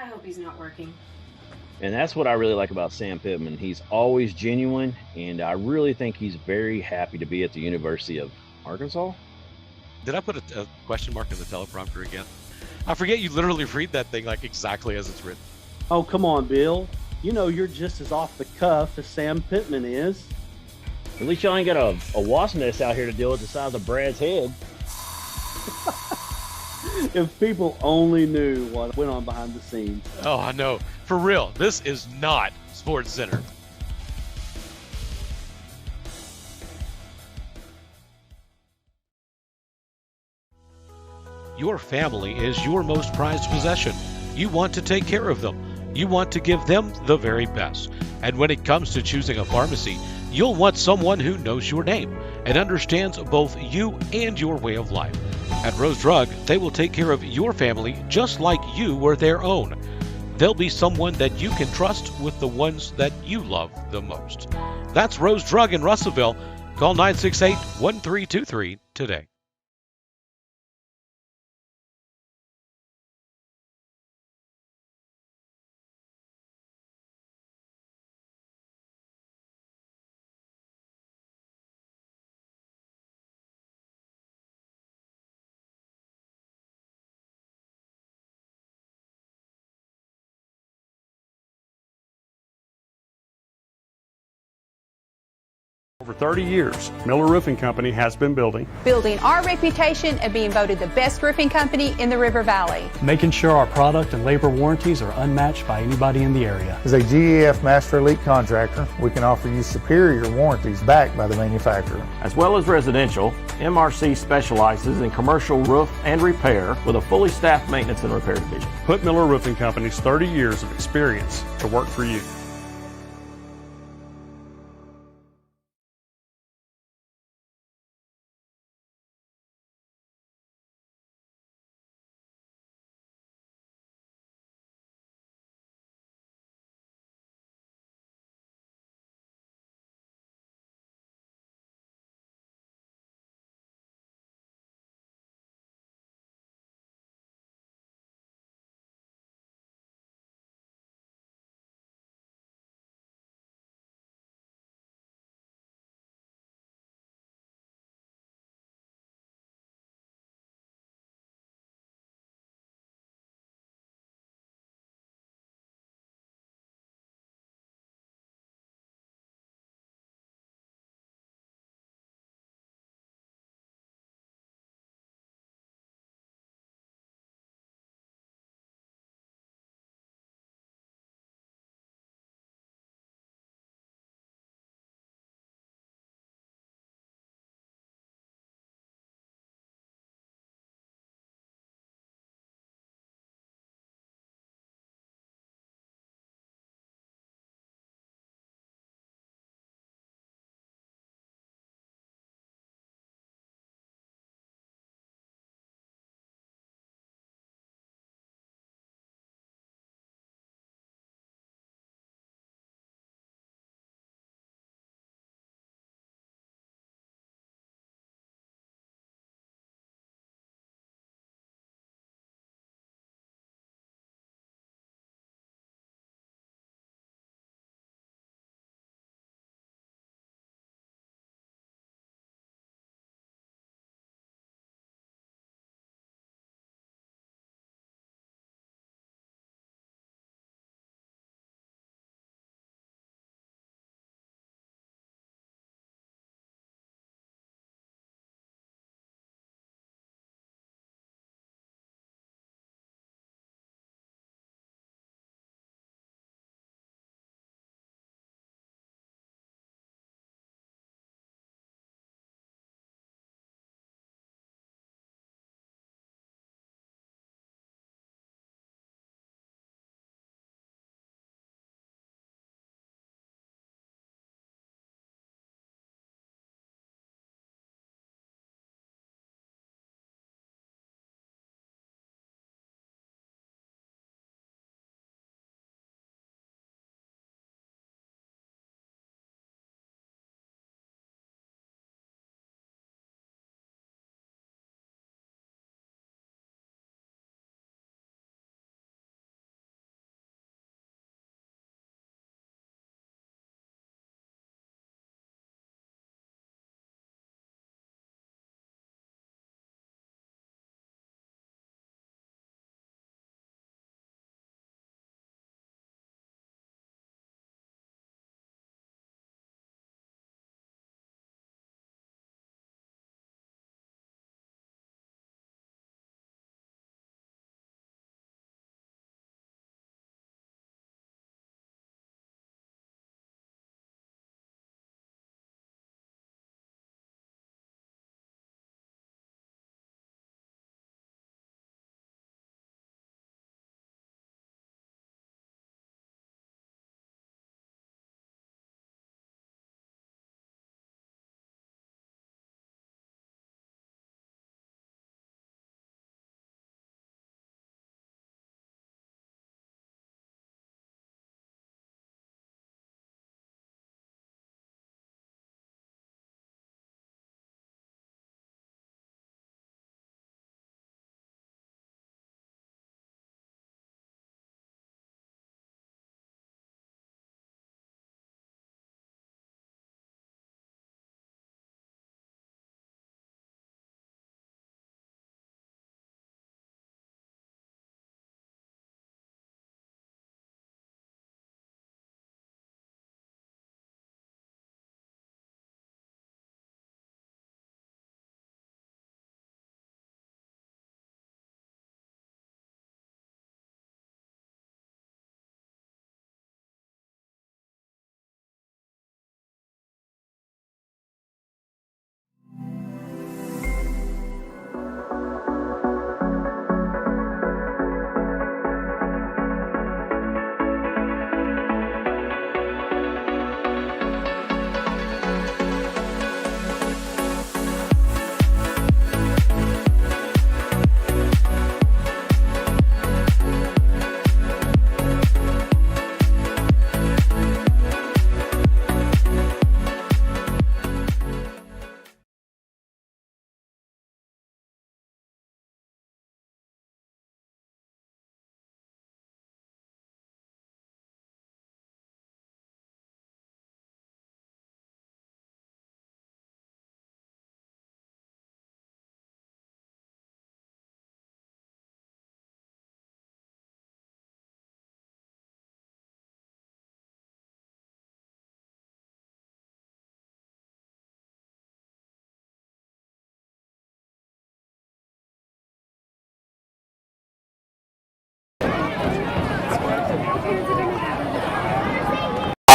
I hope he's not working. And that's what I really like about Sam Pittman. He's always genuine, and I really think he's very happy to be at the University of Arkansas. Did I put a question mark in the teleprompter again? I forget you literally read that thing like exactly as it's written. Oh, come on, Bill. You know you're just as off the cuff as Sam Pittman is. At least y'all ain't got a wasp nest out here to deal with the size of Brad's head. If people only knew what went on behind the scenes. Oh, I know. For real, this is not Sports Center. Your family is your most prized possession. You want to take care of them. You want to give them the very best. And when it comes to choosing a pharmacy, you'll want someone who knows your name and understands both you and your way of life. At Rose Drug, they will take care of your family just like you were their own. They'll be someone that you can trust with the ones that you love the most. That's Rose Drug in Russellville. Call 968-1323 today. Over 30 years, Miller Roofing Company has been building our reputation and being voted the best roofing company in the River Valley. Making sure our product and labor warranties are unmatched by anybody in the area. As a GEF Master Elite contractor, we can offer you superior warranties backed by the manufacturer. As well as residential, MRC specializes in commercial roof and repair with a fully staffed maintenance and repair division. Put Miller Roofing Company's 30 years of experience to work for you.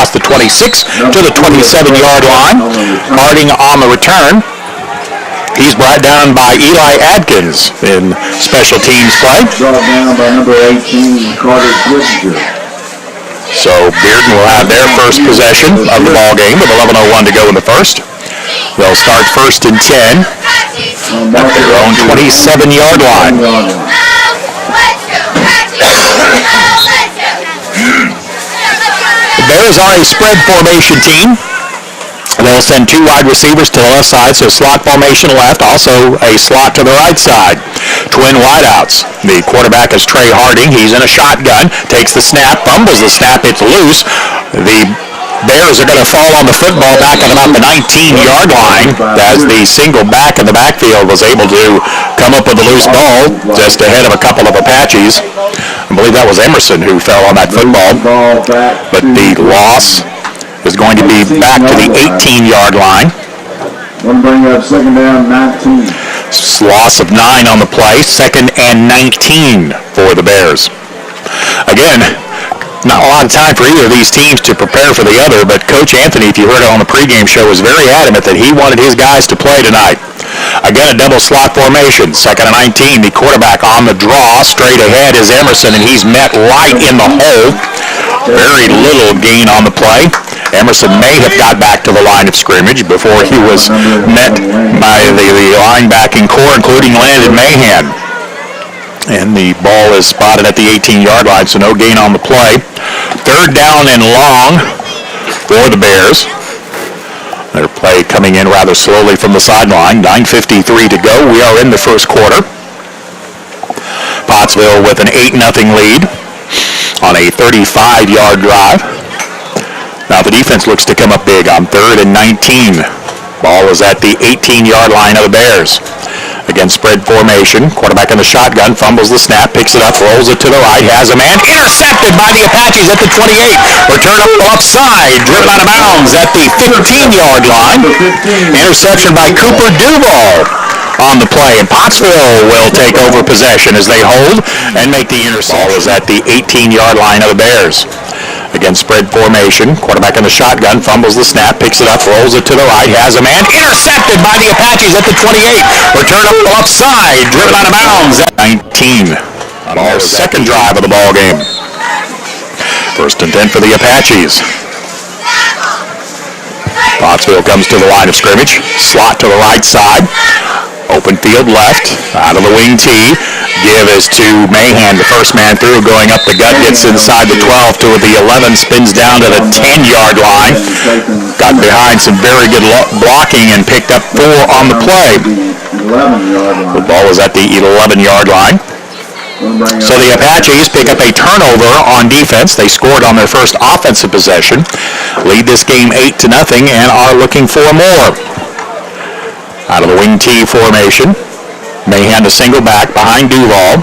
across the 26 to the 27-yard line. Harding on the return. He's brought down by Eli Adkins in special teams play. Brought down by number 18, Carter Switzer. So Bearden will have their first possession of the ball game with 11:01 to go in the first. They'll start first and 10 at their own 27-yard line. The Bears are a spread formation team. They'll send two wide receivers to the left side, so slot formation left, also a slot to the right side. Twin wideouts. The quarterback is Trey Harding. He's in a shotgun, takes the snap, fumbles the snap, it's loose. The Bears are going to fall on the football back at about the 19-yard line as the single back in the backfield was able to come up with a loose ball just ahead of a couple of Apaches. I believe that was Emerson who fell on that football, but the loss is going to be back to the 18-yard line. One bring up second down, 19. Loss of 9 on the play, second and 19 for the Bears. Again, not a lot of time for either of these teams to prepare for the other, but Coach Anthony, if you heard it on the pregame show, was very adamant that he wanted his guys to play tonight. Again, a double slot formation, second and 19. The quarterback on the draw, straight ahead is Emerson, and he's met right in the hole. Very little gain on the play. Emerson may have got back to the line of scrimmage before he was met by the linebacking core, including Landon Mahan. And the ball is spotted at the 18-yard line, so no gain on the play. Third down and long for the Bears. Their play coming in rather slowly from the sideline. 9:53 to go. We are in the first quarter. Pottsville with an 8-0 lead on a 35-yard drive. Now the defense looks to come up big on third and 19. Ball is at the 18-yard line of the Bears. Again, spread formation. Quarterback in the shotgun, fumbles the snap, picks it up, rolls it to the right, has a man. Intercepted by the Apaches at the 28. Return up offside, driven out of bounds at the 15-yard line. Interception by Cooper Duval on the play, and Pottsville will take over possession as they hold and make the interception. Ball is at the 18-yard line of the Bears. Again, spread formation. Quarterback in the shotgun, fumbles the snap, picks it up, rolls it to the right, has a man. Intercepted by the Apaches at the 28. Return up offside, driven out of bounds at 19 on our second drive of the ball game. First and 10 for the Apaches. Pottsville comes to the line of scrimmage. Slot to the right side. Open field left, out of the wing tee. Give is to Mahan, the first man through, going up the gut, gets inside the 12 to the 11, spins down to the 10-yard line. Got behind some very good blocking and picked up 4 on the play. The ball is at the 11-yard line. So the Apaches pick up a turnover on defense. They scored on their first offensive possession. Lead this game 8-0 and are looking for more. Out of the wing tee formation. Mahan to single back behind Duval.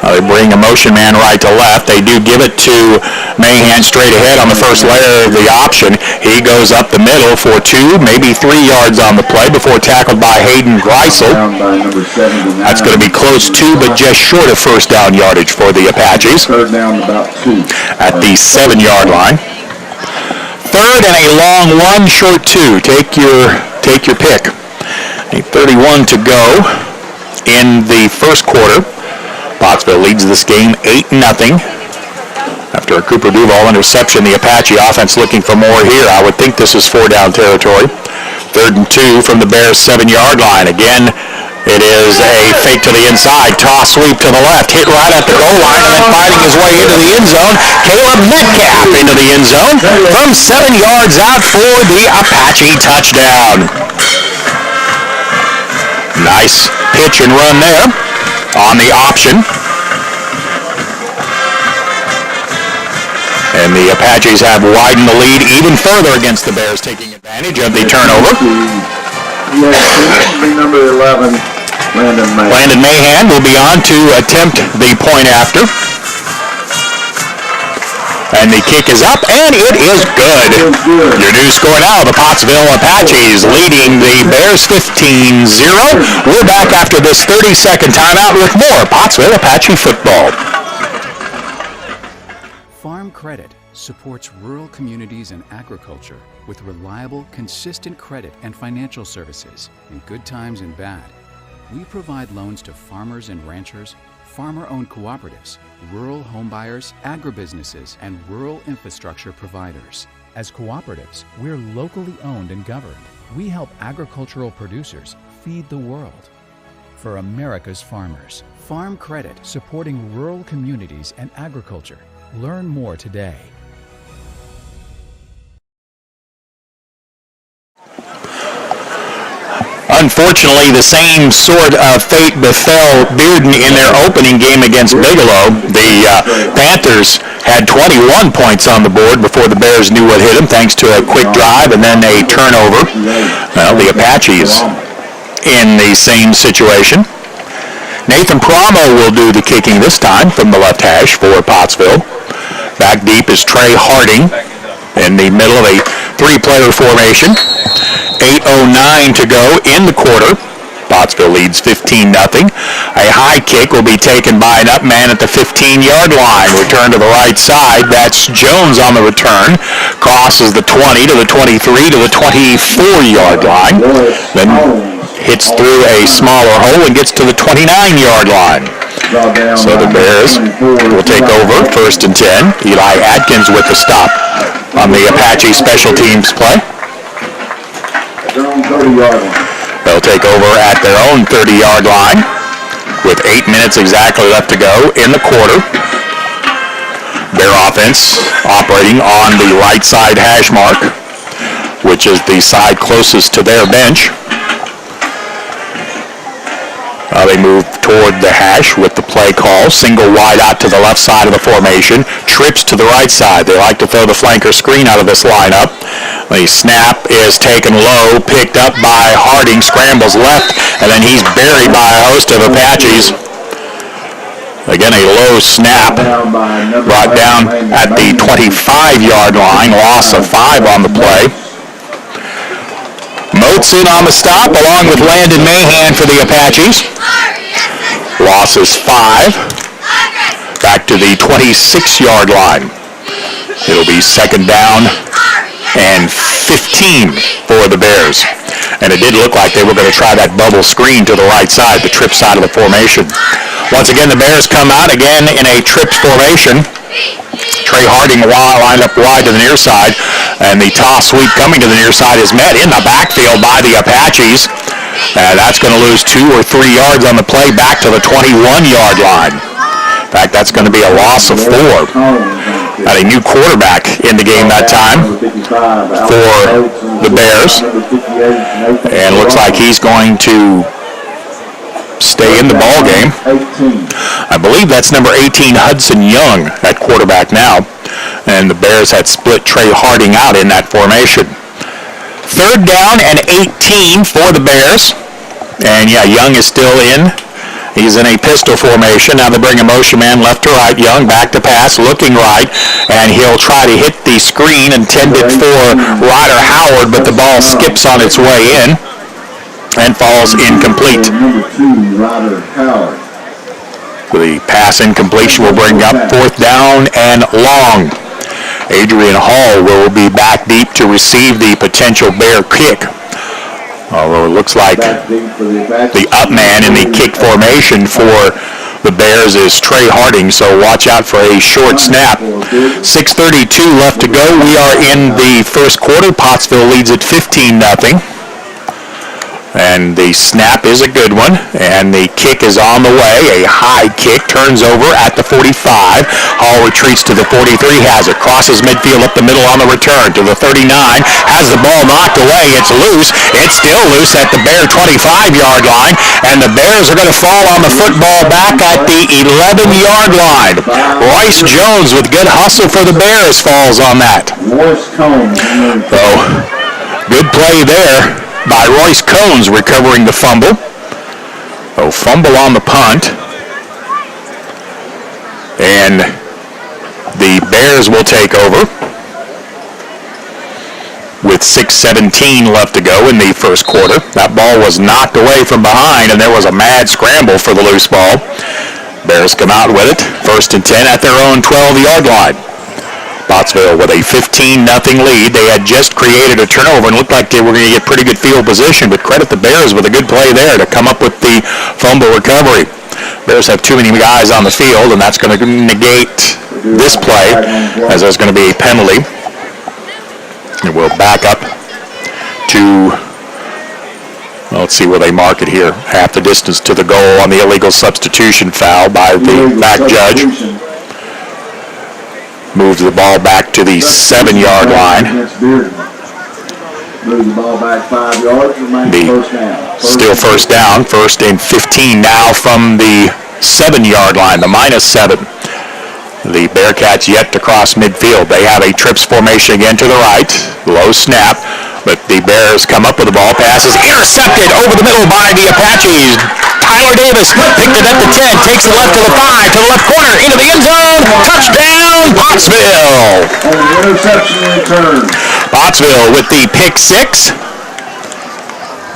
They bring a motion man right to left. They do give it to Mahan straight ahead on the first layer of the option. He goes up the middle for 2, maybe 3 yards on the play before tackled by Hayden Greisel. That's going to be close to, but just short of first down yardage for the Apaches. Third down about 2. At the 7-yard line. Third and a long 1, short 2. Take your pick. A 31 to go in the first quarter. Pottsville leads this game 8-0. After a Cooper Duval interception, the Apache offense looking for more here. I would think this is 4-down territory. Third and 2 from the Bears' 7-yard line. Again, it is a fake to the inside, toss sweep to the left, hit right at the goal line, and then fighting his way into the end zone. Caleb Metcalf into the end zone from 7 yards out for the Apache touchdown. Nice pitch and run there on the option. And the Apaches have widened the lead even further against the Bears, taking advantage of the turnover. Number 11, Landon Mahan will be on to attempt the point after. And the kick is up, and it is good. Your new score now, the Pottsville Apaches leading the Bears 15-0. We're back after this 30-second timeout with more Pottsville Apache football. Farm Credit, supports rural communities and agriculture with reliable, consistent credit and financial services in good times and bad. We provide loans to farmers and ranchers, farmer-owned cooperatives, rural homebuyers, agribusinesses, and rural infrastructure providers. As cooperatives, we're locally owned and governed. We help agricultural producers feed the world. For America's farmers, Farm Credit, supporting rural communities and agriculture. Learn more today. Unfortunately, the same sort of fate befell Bearden in their opening game against Bigelow. The Panthers had 21 points on the board before the Bears knew what hit them, thanks to a quick drive and then a turnover. Well, the Apaches in the same situation. Nathan Promo will do the kicking this time from the left hash for Pottsville. Back deep is Trey Harding in the middle of a three-player formation. 8:09 to go in the quarter. Pottsville leads 15-0. A high kick will be taken by an up man at the 15-yard line. Return to the right side. That's Jones on the return. Crosses the 20 to the 23 to the 24-yard line. Then hits through a smaller hole and gets to the 29-yard line. So the Bears will take over 1st and 10. Eli Atkins with the stop on the Apache special teams play. They'll take over at their own 30-yard line with 8 minutes exactly left to go in the quarter. Bear offense operating on the right side hash mark, which is the side closest to their bench. They move toward the hash with the play call. Single wide out to the left side of the formation. Trips to the right side. They like to throw the flanker screen out of this lineup. The snap is taken low, picked up by Harding, scrambles left, and then he's buried by a host of Apaches. Again, a low snap, brought down at the 25-yard line, loss of 5 on the play. Moats in on the stop, along with Landon Mahan for the Apaches. Loss is 5. Back to the 26-yard line. It'll be 2nd down and 15 for the Bears. And it did look like they were going to try that bubble screen to the right side, the trip side of the formation. Once again, the Bears come out again in a trips formation. Trey Harding lined up wide to the near side, and the toss sweep coming to the near side is met in the backfield by the Apaches. That's going to lose 2 or 3 yards on the play back to the 21-yard line. In fact, that's going to be a loss of 4. Got a new quarterback in the game that time for the Bears, and looks like he's going to stay in the ball game. I believe that's number 18, Hudson Young, at quarterback now. And the Bears had split Trey Harding out in that formation. 3rd down and 18 for the Bears. And yeah, Young is still in. He's in a pistol formation. Now they bring a motion man left to right. Young back to pass, looking right. And he'll try to hit the screen intended for Ryder Howard, but the ball skips on its way in and falls incomplete. The pass incompletion will bring up 4th down and long. Adrian Hall will be back deep to receive the potential Bear kick. Although it looks like the up man in the kick formation for the Bears is Trey Harding, so watch out for a short snap. 6:32 left to go. We are in the first quarter. Pottsville leads at 15-0. And the snap is a good one, and the kick is on the way. A high kick turns over at the 45. Hall retreats to the 43, has it, crosses midfield up the middle on the return to the 39, has the ball knocked away. It's loose. It's still loose at the Bear 25-yard line, and the Bears are going to fall on the football back at the 11-yard line. Royce Jones with good hustle for the Bears falls on that. So, good play there by Royce Cones, recovering the fumble. Oh, fumble on the punt. And the Bears will take over with 6:17 left to go in the first quarter. That ball was knocked away from behind, and there was a mad scramble for the loose ball. Bears come out with it. 1st and 10 at their own 12-yard line. Pottsville with a 15-0 lead. They had just created a turnover and looked like they were going to get pretty good field position, but credit the Bears with a good play there to come up with the fumble recovery. Bears have too many guys on the field, and that's going to negate this play, as there's going to be a penalty. And we'll back up to, well, let's see where they mark it here. Half the distance to the goal on the illegal substitution foul by the back judge. Moves the ball back to the 7-yard line. Move the ball back 5 yards, remains first down. Still first down, 1st and 15 now from the 7-yard line, the -7. The Bearcats yet to cross midfield. They have a trips formation again to the right, low snap, but the Bears come up with the ball, passes intercepted over the middle by the Apaches. Tyler Davis picked it up to 10, takes it left to the 5, to the left corner, into the end zone, touchdown, Pottsville! And the interception return. Pottsville with the pick 6.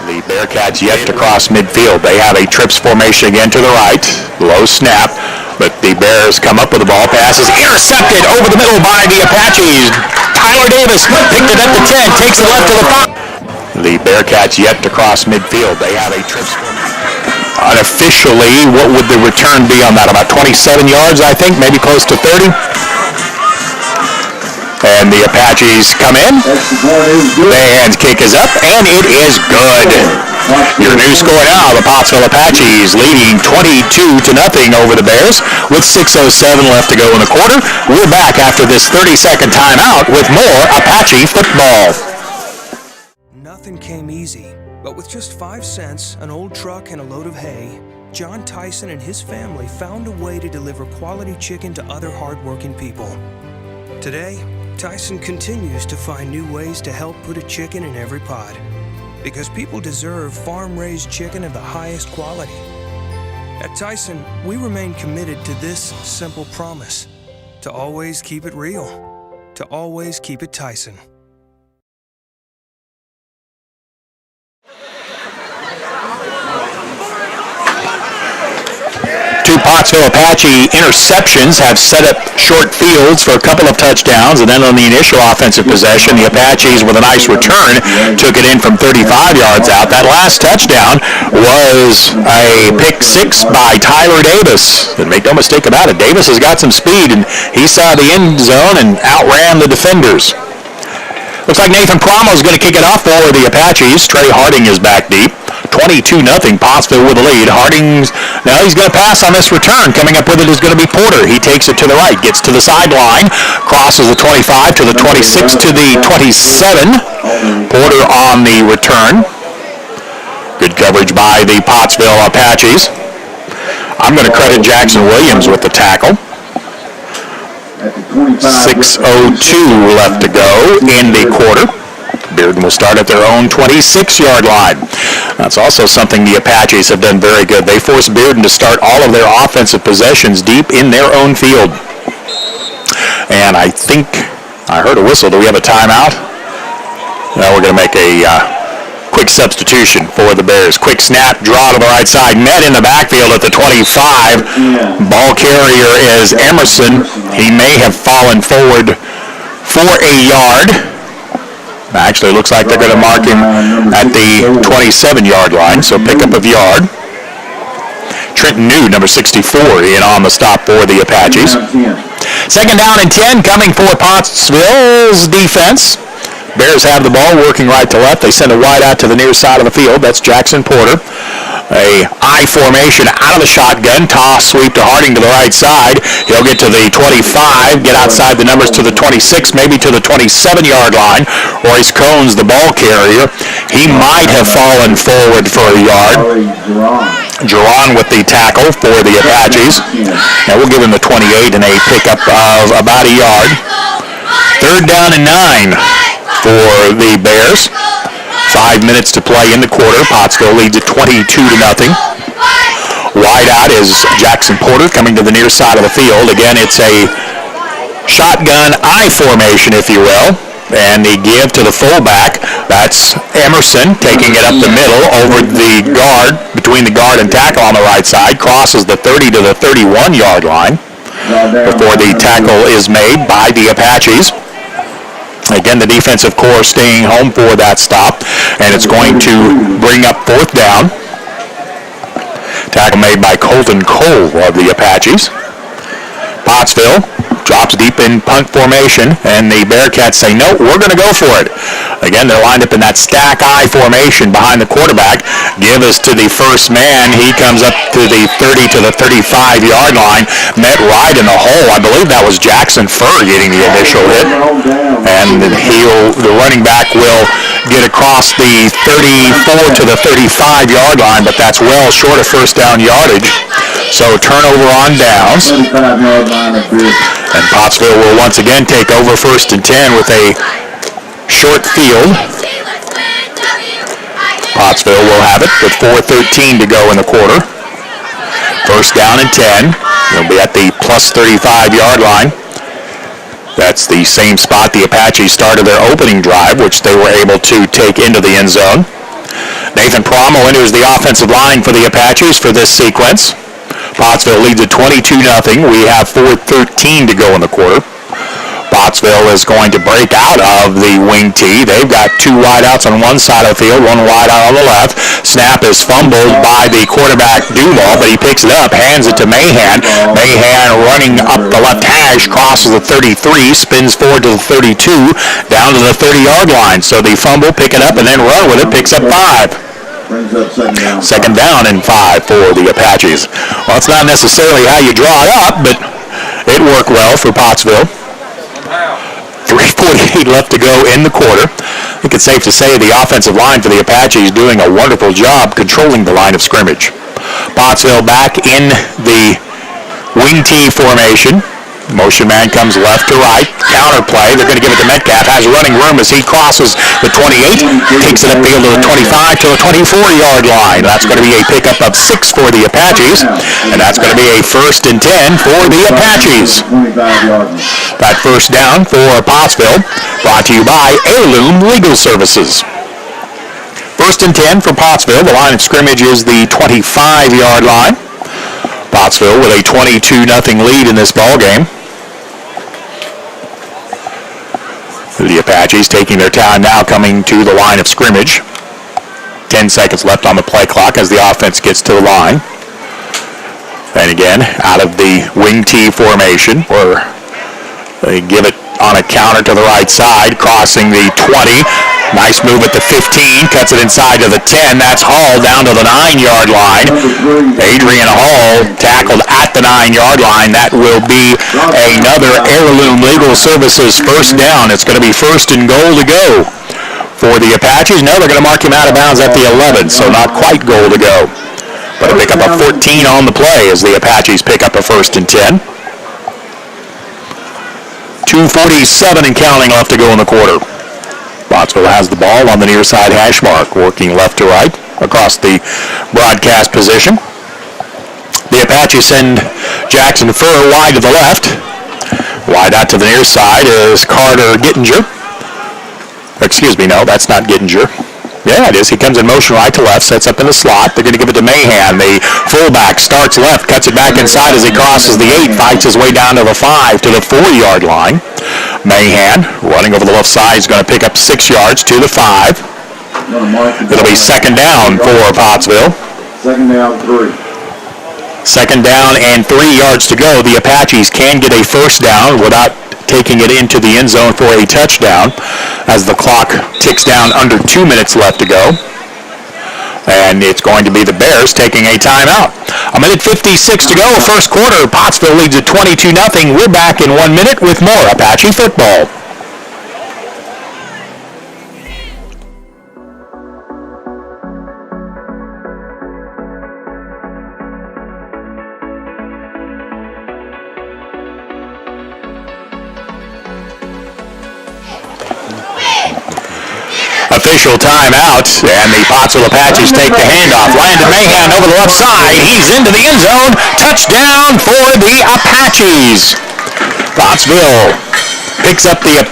The Bearcats yet to cross midfield. They have a trips formation again to the right, low snap, but the Bears come up with the ball, passes intercepted over the middle by the Apaches. Tyler Davis picked it up to 10, takes it left to the 5. The Bearcats yet to cross midfield. They have a trips formation. Unofficially, what would the return be on that? About 27 yards, I think, maybe close to 30. And the Apaches come in. The hand kick is up, and it is good. Your new score now, the Pottsville Apaches leading 22-0 over the Bears with 6:07 left to go in the quarter. We're back after this 30-second timeout with more Apache football. Nothing came easy, but with just 5 cents, an old truck, and a load of hay, John Tyson and his family found a way to deliver quality chicken to other hardworking people. Today, Tyson continues to find new ways to help put a chicken in every pot, because people deserve farm-raised chicken of the highest quality. At Tyson, we remain committed to this simple promise: to always keep it real, to always keep it Tyson. 2 Pottsville Apache interceptions have set up short fields for a couple of touchdowns, and then on the initial offensive possession, the Apaches with a nice return took it in from 35 yards out. That last touchdown was a pick 6 by Tyler Davis. And make no mistake about it, Davis has got some speed, and he saw the end zone and outran the defenders. Looks like Nathan Promo is going to kick it off for the Apaches. Trey Harding is back deep. 22-0, Pottsville with the lead. Harding's, now he's going to pass on this return. Coming up with it is going to be Porter. He takes it to the right, gets to the sideline, crosses the 25 to the 26 to the 27. Porter on the return. Good coverage by the Pottsville Apaches. I'm going to credit Jackson Williams with the tackle. 6:02 left to go in the quarter. Bearden will start at their own 26-yard line. That's also something the Apaches have done very good. They forced Bearden to start all of their offensive possessions deep in their own field. And I think I heard a whistle. Do we have a timeout? Now we're going to make a quick substitution for the Bears. Quick snap, draw to the right side, net in the backfield at the 25. Ball carrier is Emerson. He may have fallen forward for a yard. Actually, it looks like they're going to mark him at the 27-yard line, so pick up of yard. Trenton New, number 64, in on the stop for the Apaches. 2nd down and 10 coming for Pottsville's defense. Bears have the ball working right to left. They send a wide out to the near side of the field. That's Jackson Porter. A I formation out of the shotgun. Toss sweep to Harding to the right side. He'll get to the 25, get outside the numbers to the 26, maybe to the 27-yard line. Royce Cones, the ball carrier. He might have fallen forward for a yard. Jerron with the tackle for the Apaches. Now we'll give him the 28 and a pickup of about a yard. 3rd down and 9 for the Bears. 5 minutes to play in the quarter. Pottsville leads at 22-0. Wide out is Jackson Porter coming to the near side of the field. Again, it's a shotgun I formation, if you will. And the give to the fullback. That's Emerson taking it up the middle over the guard, between the guard and tackle on the right side. Crosses the 30 to the 31-yard line. before the tackle is made by the Apaches. Again, the defensive core staying home for that stop, and it's going to bring up 4th down. Tackle made by Colton Cole of the Apaches. Pottsville drops deep in punt formation, and the Bearcats say, no, we're going to go for it. Again, they're lined up in that stack I formation behind the quarterback. Give us to the first man. He comes up to the 30 to the 35-yard line, met right in the hole. I believe that was Jackson Furr getting the initial hit. And the running back will get across the 34 to the 35-yard line, but that's well short of first down yardage. So turnover on downs. And Pottsville will once again take over 1st and 10 with a short field. Pottsville will have it with 4:13 to go in the quarter. 1st down and 10. They'll be at the plus 35-yard line. That's the same spot the Apaches started their opening drive, which they were able to take into the end zone. Nathan Promo enters the offensive line for the Apaches for this sequence. Pottsville leads at 22-0. We have 4:13 to go in the quarter. Pottsville is going to break out of the wing tee. They've got 2 wideouts on one side of the field, 1 wideout on the left. Snap is fumbled by the quarterback Duval, but he picks it up, hands it to Mahan. Mahan running up the left hash, crosses the 33, spins forward to the 32, down to the 30-yard line. So the fumble, pick it up, and then run with it, picks up 5. Second down and 5 for the Apaches. Well, it's not necessarily how you draw it up, but it worked well for Pottsville. 3:48 left to go in the quarter. I think it's safe to say the offensive line for the Apaches doing a wonderful job controlling the line of scrimmage. Pottsville back in the wing tee formation. Motion man comes left to right. Counter play. They're going to give it to Metcalf. Has running room as he crosses the 28. Takes it upfield to the 25 to the 24-yard line. That's going to be a pickup of 6 for the Apaches. And that's going to be a 1st and 10 for the Apaches. That 1st down for Pottsville brought to you by Heirloom Legal Services. 1st and 10 for Pottsville. The line of scrimmage is the 25-yard line. Pottsville with a 22-0 lead in this ball game. The Apaches taking their time now, coming to the line of scrimmage. 10 seconds left on the play clock as the offense gets to the line. And again, out of the wing tee formation, where they give it on a counter to the right side, crossing the 20. Nice move at the 15, cuts it inside to the 10. That's Hall down to the 9-yard line. Adrian Hall tackled at the 9-yard line. That will be another Heirloom Legal Services 1st down. It's going to be 1st and goal to go for the Apaches. No, they're going to mark him out of bounds at the 11, so not quite goal to go. But a pickup of 14 on the play as the Apaches pick up a 1st and 10. 2:47 and counting left to go in the quarter. Pottsville has the ball on the near side hash mark, working left to right across the broadcast position. The Apaches send Jackson Furr wide to the left. Wide out to the near side is Carter Gittinger. Excuse me, no, that's not Gittinger. Yeah, it is. He comes in motion right to left, sets up in the slot. They're going to give it to Mahan. The fullback starts left, cuts it back inside as he crosses the 8, fights his way down to the 5 to the 4-yard line. Mahan running over the left side is going to pick up 6 yards to the 5. It'll be 2nd down for Pottsville. 2nd down, 3. 2nd down and 3 yards to go. The Apaches can get a 1st down without taking it into the end zone for a touchdown as the clock ticks down under 2 minutes left to go. And it's going to be the Bears taking a timeout. 1:56 to go, 1st quarter. Pottsville leads at 22-0. We're back in 1 minute with more Apache football. Official timeout, and the Pottsville Apaches take the handoff. Landon Mahan over the left side. He's into the end zone. Touchdown for the Apaches. Pottsville picks up the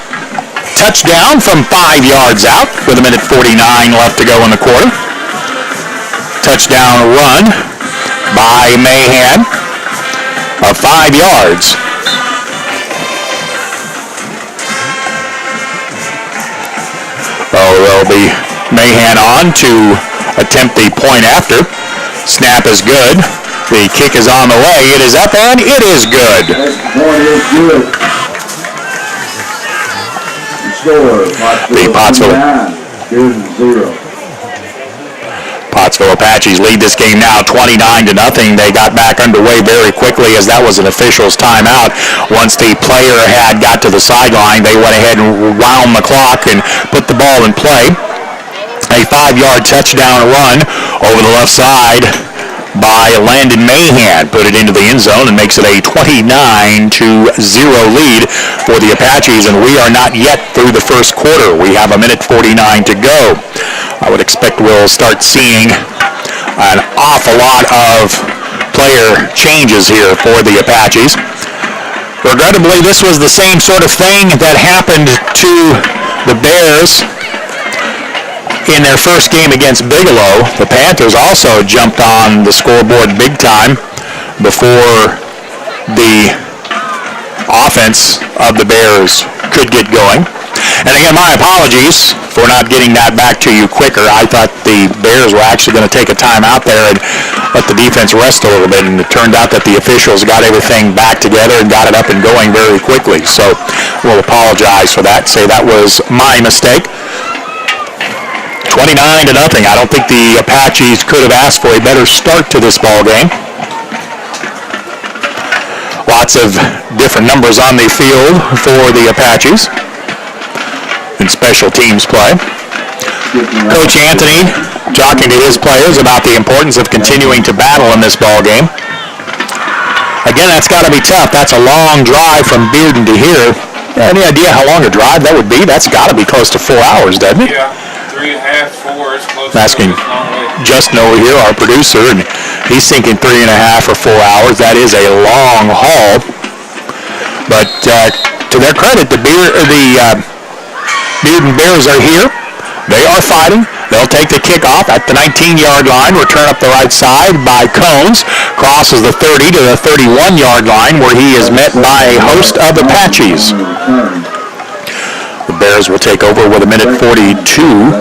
touchdown from 5 yards out with 1:49 left to go in the quarter. Touchdown run by Mahan of 5 yards. there'll be Mahan on to attempt the point after. Snap is good. The kick is on the way. It is up and it is good. Point is good. The score, The Pottsville. 0. Pottsville Apaches lead this game now 29-0. They got back underway very quickly as that was an official's timeout. Once the player had got to the sideline, they went ahead and wound the clock and put the ball in play. A 5-yard touchdown run over the left side by Landon Mahan put it into the end zone and makes it a 29-0 lead for the Apaches, and we are not yet through the first quarter. We have 1:49 to go. I would expect we'll start seeing an awful lot of player changes here for the Apaches. Regrettably, this was the same sort of thing that happened to the Bears in their first game against Bigelow. The Panthers also jumped on the scoreboard big time before the offense of the Bears could get going. And again, my apologies for not getting that back to you quicker. I thought the Bears were actually going to take a time out there and let the defense rest a little bit, and it turned out that the officials got everything back together and got it up and going very quickly. So we'll apologize for that, say that was my mistake. 29-0. I don't think the Apaches could have asked for a better start to this ball game. Lots of different numbers on the field for the Apaches in special teams play. Coach Anthony talking to his players about the importance of continuing to battle in this ball game. Again, that's got to be tough. That's a long drive from Bearden to here. Any idea how long a drive that would be? That's got to be close to 4 hours, doesn't it? Yeah, 3.5, 4 is close. I'm asking Justin over here, our producer, and he's thinking 3.5 or 4 hours. That is a long haul. But to their credit, the Bearden Bears are here. They are fighting. They'll take the kickoff at the 19-yard line, return up the right side by Cones, crosses the 30 to the 31-yard line where he is met by a host of Apaches. The Bears will take over with 1:42.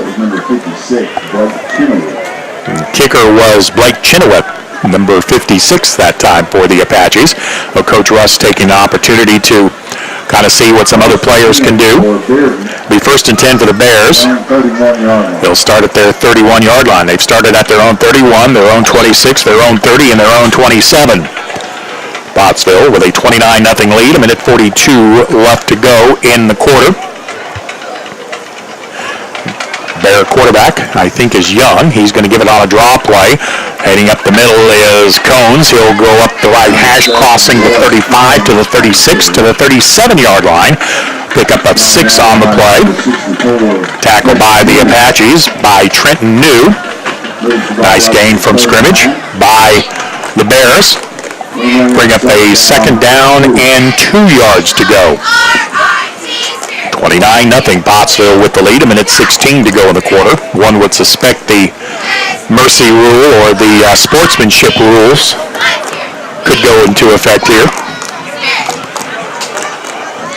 The kicker was Blake Chenoweth, number 56 that time for the Apaches. Coach Russ taking the opportunity to kind of see what some other players can do. Be 1st and 10 for the Bears. They'll start at their 31-yard line. They've started at their own 31, their own 26, their own 30, and their own 27. Pottsville with a 29-0 lead, 1:42 left to go in the quarter. Bear quarterback, I think, is Young. He's going to give it on a draw play. Heading up the middle is Cones. He'll go up the right hash, crossing the 35 to the 36 to the 37-yard line. Pickup of 6 on the play. Tackle by the Apaches by Trenton New. Nice gain from scrimmage by the Bears. Bring up a 2nd down and 2 yards to go. 29-0. Pottsville with the lead. 1:16 to go in the quarter. One would suspect the mercy rule or the sportsmanship rules could go into effect here.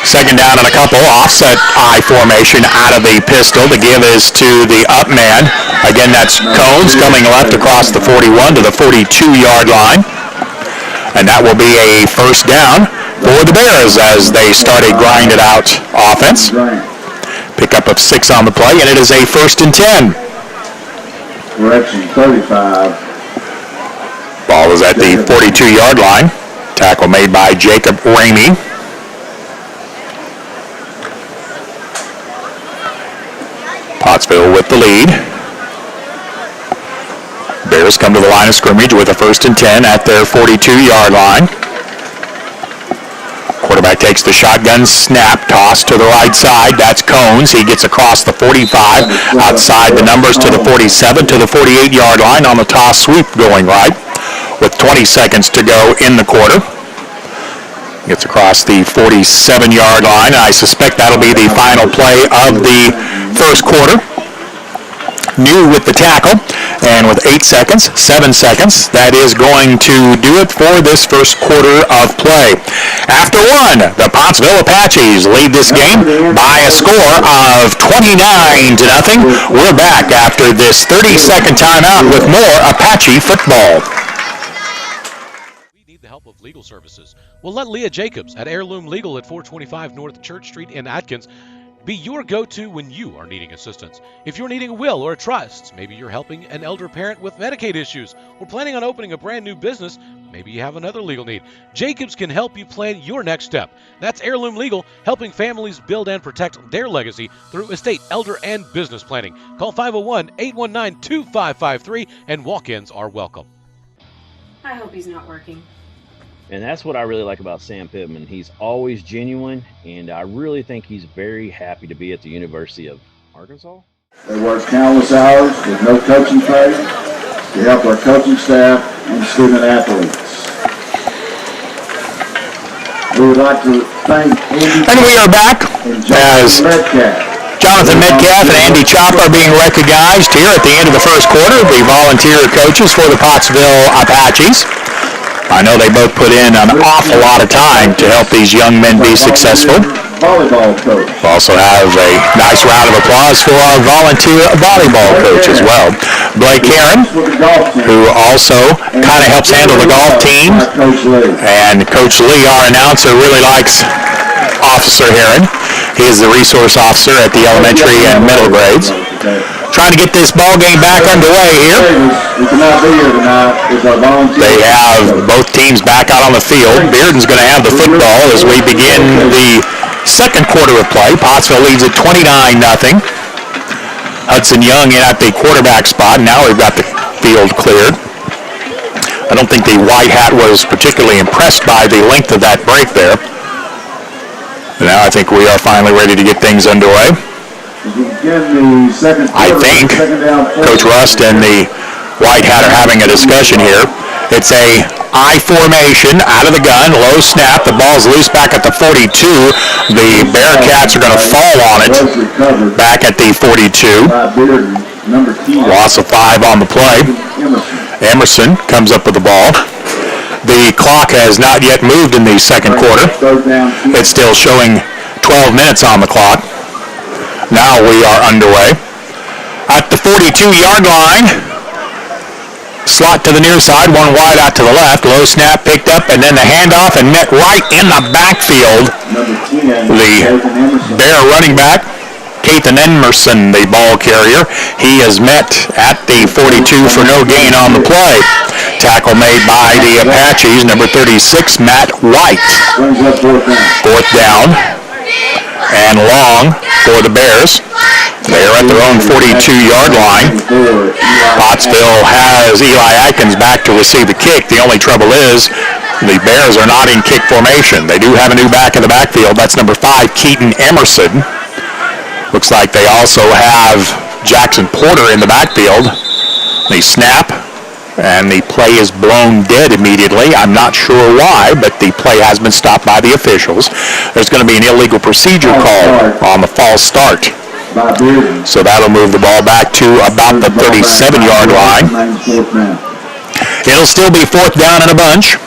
2nd down and a couple. Offset I formation out of the pistol. The give is to the up man. Again, that's Cones coming left across the 41 to the 42-yard line. And that will be a 1st down for the Bears as they start a grinded out offense. Pickup of 6 on the play, and it is a 1st and 10. Correction 35. Ball is at the 42-yard line. Tackle made by Jacob Ramey. Pottsville with the lead. Bears come to the line of scrimmage with a 1st and 10 at their 42-yard line. Quarterback takes the shotgun snap, toss to the right side. That's Cones. He gets across the 45, outside the numbers to the 47, to the 48-yard line on the toss sweep going right with 20 seconds to go in the quarter. Gets across the 47-yard line. I suspect that'll be the final play of the first quarter. New with the tackle, and with 8 seconds, 7 seconds, that is going to do it for this first quarter of play. After one, the Pottsville Apaches lead this game by a score of 29-0. We're back after this 30-second timeout with more Apache football. We need the help of legal services. Well, let Leah Jacobs at Heirloom Legal at 425 North Church Street in Atkins be your go-to when you are needing assistance. If you're needing a will or a trust, maybe you're helping an elder parent with Medicaid issues, or planning on opening a brand new business, maybe you have another legal need. Jacobs can help you plan your next step. That's Heirloom Legal, helping families build and protect their legacy through estate, elder, and business planning. Call 501-819-2553, and walk-ins are welcome. I hope he's not working. And that's what I really like about Sam Pittman. He's always genuine, and I really think he's very happy to be at the University of Arkansas. They work countless hours with no coaching pay to help our coaching staff and student athletes. We would like to thank Andy. And we are back as Jonathan Metcalf and Andy Chop are being recognized here at the end of the first quarter, the volunteer coaches for the Pottsville Apaches. I know they both put in an awful lot of time to help these young men be successful. Volleyball coach. Also have a nice round of applause for our volunteer volleyball coach as well. Blake Heron, who also kind of helps handle the golf team. And Coach Lee, our announcer, really likes Officer Heron. He is the resource officer at the elementary and middle grades. Trying to get this ball game back underway here. They have both teams back out on the field. Bearden's going to have the football as we begin the second quarter of play. Pottsville leads at 29-0. Hudson Young in at the quarterback spot. Now we've got the field cleared. I don't think the white hat was particularly impressed by the length of that break there. Now I think we are finally ready to get things underway. I think Coach Rust and the white hat are having a discussion here. It's a I formation out of the gun, low snap. The ball's loose back at the 42. The Bearcats are going to fall on it back at the 42. Loss of 5 on the play. Emerson comes up with the ball. The clock has not yet moved in the second quarter. It's still showing 12 minutes on the clock. Now we are underway. At the 42-yard line, slot to the near side, one wide out to the left. Low snap picked up, and then the handoff and met right in the backfield. The Bear running back, Kathan Emerson, the ball carrier. He is met at the 42 for no gain on the play. Tackle made by the Apaches, number 36, Matt White. Fourth down and long for the Bears. They are at their own 42-yard line. Pottsville has Eli Atkins back to receive the kick. The only trouble is the Bears are not in kick formation. They do have a new back in the backfield. That's number 5, Keaton Emerson. Looks like they also have Jackson Porter in the backfield. They snap, and the play is blown dead immediately. I'm not sure why, but the play has been stopped by the officials. There's going to be an illegal procedure call on the false start. So that'll move the ball back to about the 37-yard line. It'll still be fourth down and a bunch.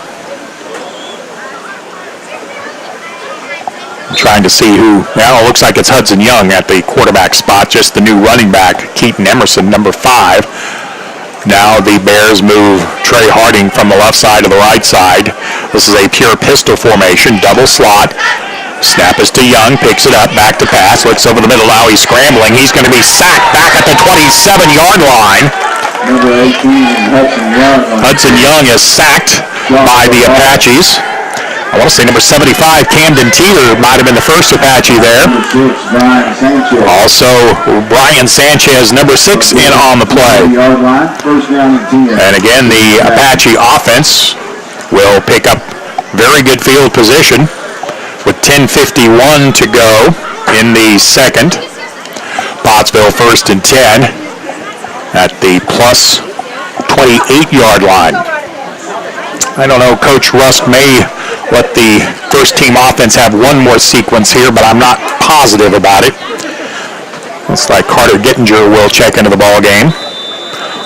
I'm trying to see who. Now it looks like it's Hudson Young at the quarterback spot, just the new running back, Keaton Emerson, number 5. Now the Bears move Trey Harding from the left side to the right side. This is a pure pistol formation, double slot. Snap is to Young, picks it up, back to pass, looks over the middle, now he's scrambling. He's going to be sacked back at the 27-yard line. Number 18, Hudson Young. Hudson Young is sacked by the Apaches. I want to say number 75, Camden Teeter, might have been the first Apache there. Also, Brian Sanchez, number 6, in on the play. And again, the Apache offense will pick up very good field position with 10:51 to go in the second. Pottsville first and 10 at the plus 28-yard line. I don't know, Coach Rust may let the first team offense have one more sequence here, but I'm not positive about it. Looks like Carter Gittinger will check into the ball game.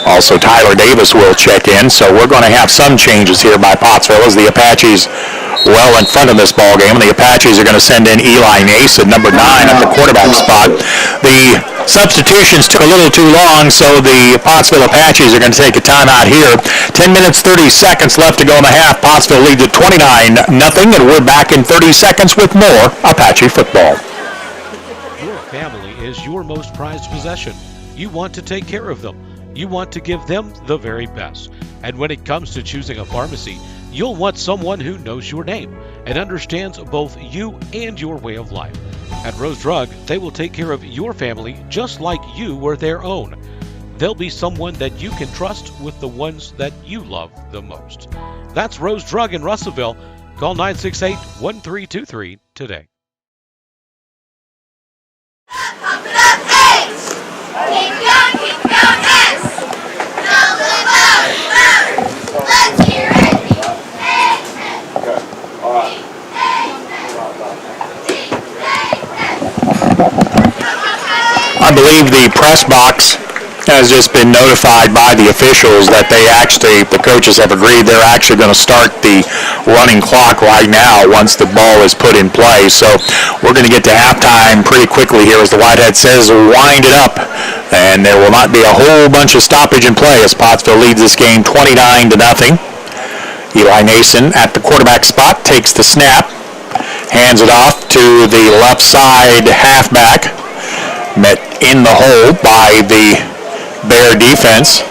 Also, Tyler Davis will check in. So we're going to have some changes here by Pottsville as the Apaches well in front of this ball game. And the Apaches are going to send in Eli Nason, number 9, at the quarterback spot. The substitutions took a little too long, so the Pottsville Apaches are going to take a timeout here. 10 minutes, 30 seconds left to go in the half. Pottsville leads at 29-0, and we're back in 30 seconds with more Apache football. Your family is your most prized possession. You want to take care of them. You want to give them the very best. And when it comes to choosing a pharmacy, you'll want someone who knows your name and understands both you and your way of life. At Rose Drug, they will take care of your family just like you were their own. They'll be someone that you can trust with the ones that you love the most. That's Rose Drug in Russellville. Call 968-1323 today. I believe the press box has just been notified by the officials that the coaches have agreed they're actually going to start the running clock right now once the ball is put in play. So we're going to get to halftime pretty quickly here as the Whitehead says, wind it up. And there will not be a whole bunch of stoppage in play as Pottsville leads this game 29-0. Eli Nason at the quarterback spot takes the snap, hands it off to the left side halfback, met in the hole by the Bear defense.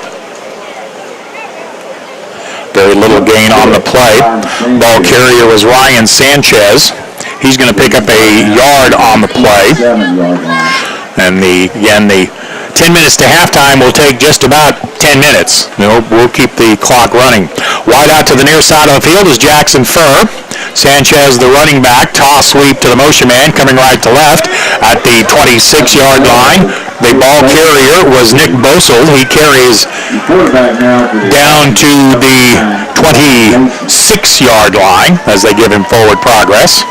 Very little gain on the play. Ball carrier was Ryan Sanchez. He's going to pick up a yard on the play. And the 10 minutes to halftime will take just about 10 minutes. We'll keep the clock running. Wide out to the near side of the field is Jackson Furr. Sanchez, the running back, toss sweep to the motion man, coming right to left at the 26-yard line. The ball carrier was Nick Boesel. He carries down to the 26-yard line as they give him forward progress.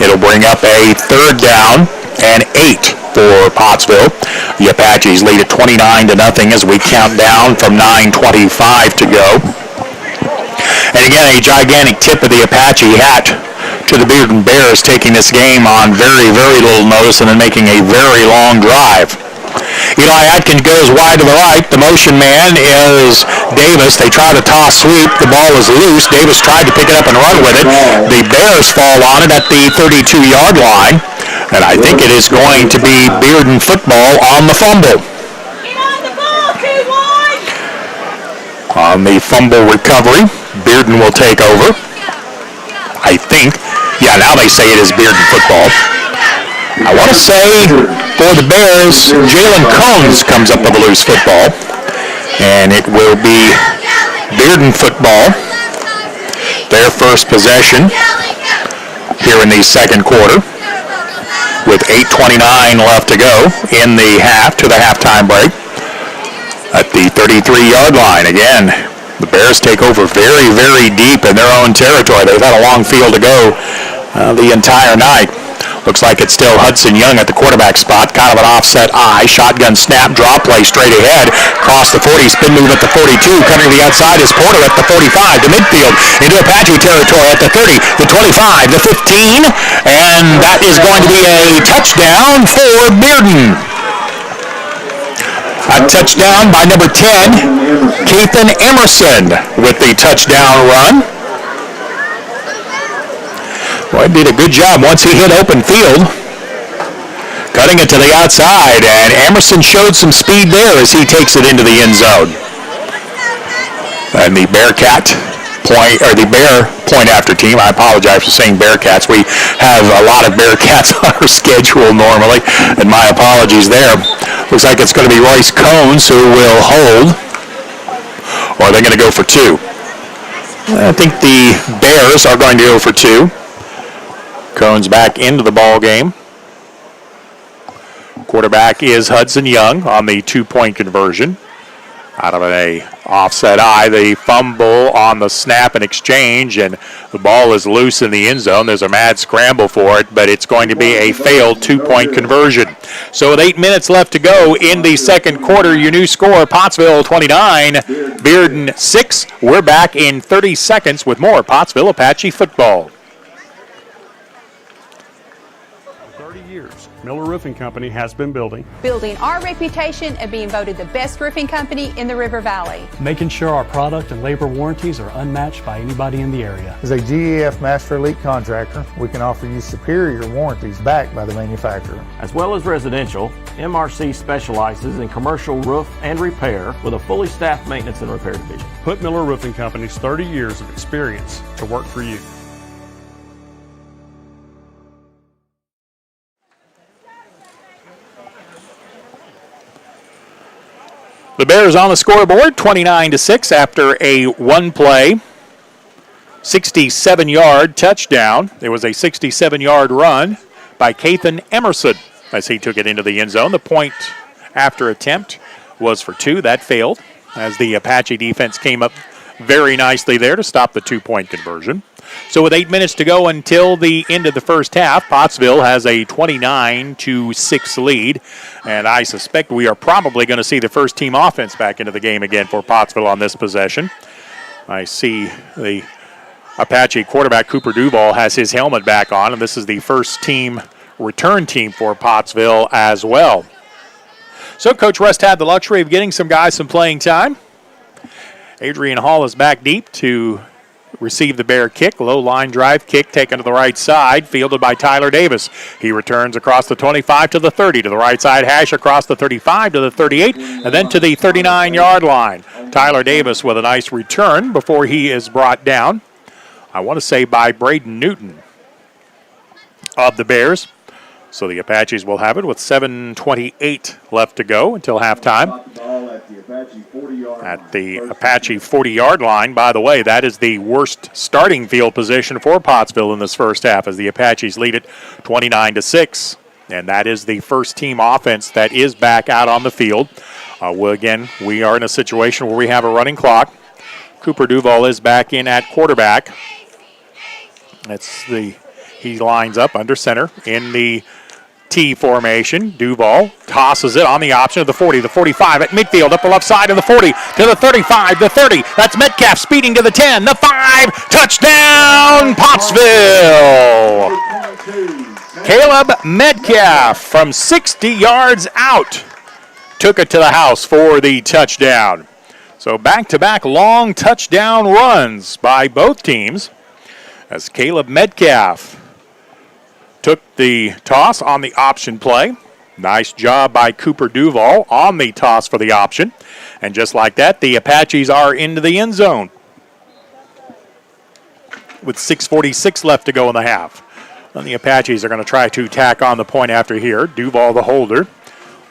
It'll bring up a 3rd down and 8 for Pottsville. The Apaches lead at 29-0 as we count down from 9:25 to go. And again, a gigantic tip of the Apache hat to the Bearden Bears, taking this game on very, very little notice and then making a very long drive. Eli Atkins goes wide to the right. The motion man is Davis. They try to toss sweep. The ball is loose. Davis tried to pick it up and run with it. The Bears fall on it at the 32-yard line. And I think it is going to be Bearden football on the fumble. On the fumble recovery, Bearden will take over. I think. Yeah, now they say it is Bearden football. I want to say for the Bears, Jalen Cones comes up with a loose football. And it will be Bearden football. Their first possession here in the second quarter, with 8:29 left to go in the half to the halftime break at the 33-yard line. Again, the Bears take over very, very deep in their own territory. They've had a long field to go the entire night. Looks like it's still Hudson Young at the quarterback spot. Kind of an offset eye. Shotgun snap, draw play straight ahead. Across the 40, spin move at the 42. Coming to the outside is Porter at the 45. To midfield into Apache territory at the 30, the 25, the 15. And that is going to be a touchdown for Bearden. A touchdown by number 10, Keithan Emerson with the touchdown run. Boy, did a good job once he hit open field. Cutting it to the outside, and Emerson showed some speed there as he takes it into the end zone. And the Bearcat point, or the Bear point after team, I apologize for saying Bearcats. We have a lot of Bearcats on our schedule normally, and my apologies there. Looks like it's going to be Royce Cones who will hold, or are they going to go for 2? I think the Bears are going to go for 2. Cones back into the ball game. Quarterback is Hudson Young on the 2-point conversion. Out of a offset eye, the fumble on the snap and exchange, and the ball is loose in the end zone. There's a mad scramble for it, but it's going to be a failed two-point conversion. So with 8 minutes left to go in the second quarter, your new score, Pottsville 29, Bearden 6. We're back in 30 seconds with more Pottsville Apache football. 30 years, Miller Roofing Company has been building our reputation of being voted the best roofing company in the River Valley. Making sure our product and labor warranties are unmatched by anybody in the area. As a GEF Master Elite contractor, we can offer you superior warranties backed by the manufacturer. As well as residential, MRC specializes in commercial roof and repair with a fully staffed maintenance and repair division. Put Miller Roofing Company's 30 years of experience to work for you. The Bears on the scoreboard, 29-6 after a one-play, 67-yard touchdown. There was a 67-yard run by Kathan Emerson as he took it into the end zone. The point after attempt was for 2. That failed as the Apache defense came up very nicely there to stop the two-point conversion. So with 8 minutes to go until the end of the first half, Pottsville has a 29-6 lead. And I suspect we are probably going to see the first team offense back into the game again for Pottsville on this possession. I see the Apache quarterback, Cooper Duval, has his helmet back on, and this is the first team return team for Pottsville as well. So Coach Rust had the luxury of getting some guys some playing time. Adrian Hall is back deep to receive the Bear kick. Low line drive kick taken to the right side, fielded by Tyler Davis. He returns across the 25 to the 30, to the right side hash, across the 35 to the 38, and then to the 39-yard line. Tyler Davis with a nice return before he is brought down, I want to say, by Braden Newton of the Bears. So the Apaches will have it with 7:28 left to go until halftime. At the Apache 40-yard line. By the way, that is the worst starting field position for Pottsville in this first half as the Apaches lead it 29-6. And that is the first team offense that is back out on the field. We are in a situation where we have a running clock. Cooper Duval is back in at quarterback. He lines up under center in the T formation. Duval tosses it on the option of the 40, the 45 at midfield, upper left side of the 40, to the 35, the 30. That's Metcalf speeding to the 10, the 5. Touchdown, Pottsville! Caleb Metcalf from 60 yards out took it to the house for the touchdown. So back-to-back long touchdown runs by both teams as Caleb Metcalf took the toss on the option play. Nice job by Cooper Duval on the toss for the option. And just like that, the Apaches are into the end zone with 6:46 left to go in the half. And the Apaches are going to try to tack on the point after here. Duval, the holder.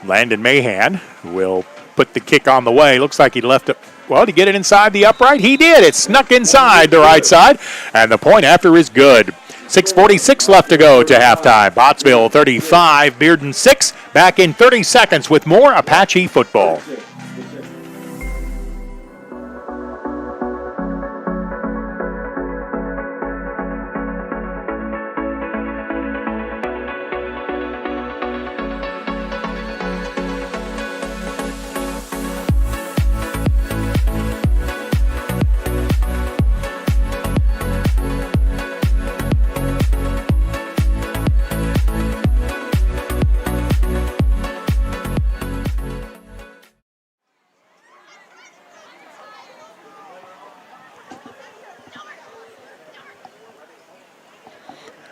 Landon Mahan will put the kick on the way. Looks like he left it. Well, to get it inside the upright, he did. It snuck inside the right side. And the point after is good. 6:46 left to go to halftime. Pottsville 35, Bearden 6. Back in 30 seconds with more Apache football.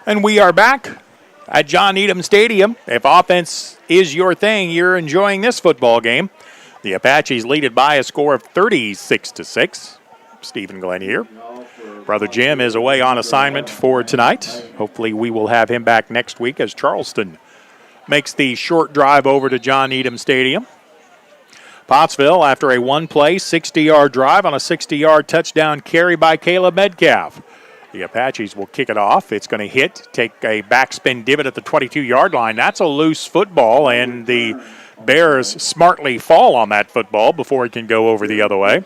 And we are back at John Needham Stadium. If offense is your thing, you're enjoying this football game. The Apaches lead it by a score of 36-6. Stephen Glenn here. Brother Jim is away on assignment for tonight. Hopefully we will have him back next week as Charleston makes the short drive over to John Needham Stadium. Pottsville, after a one-play, 60-yard drive on a 60-yard touchdown carry by Caleb Metcalf. The Apaches will kick it off. It's going to take a backspin divot at the 22-yard line. That's a loose football, and the Bears smartly fall on that football before it can go over the other way.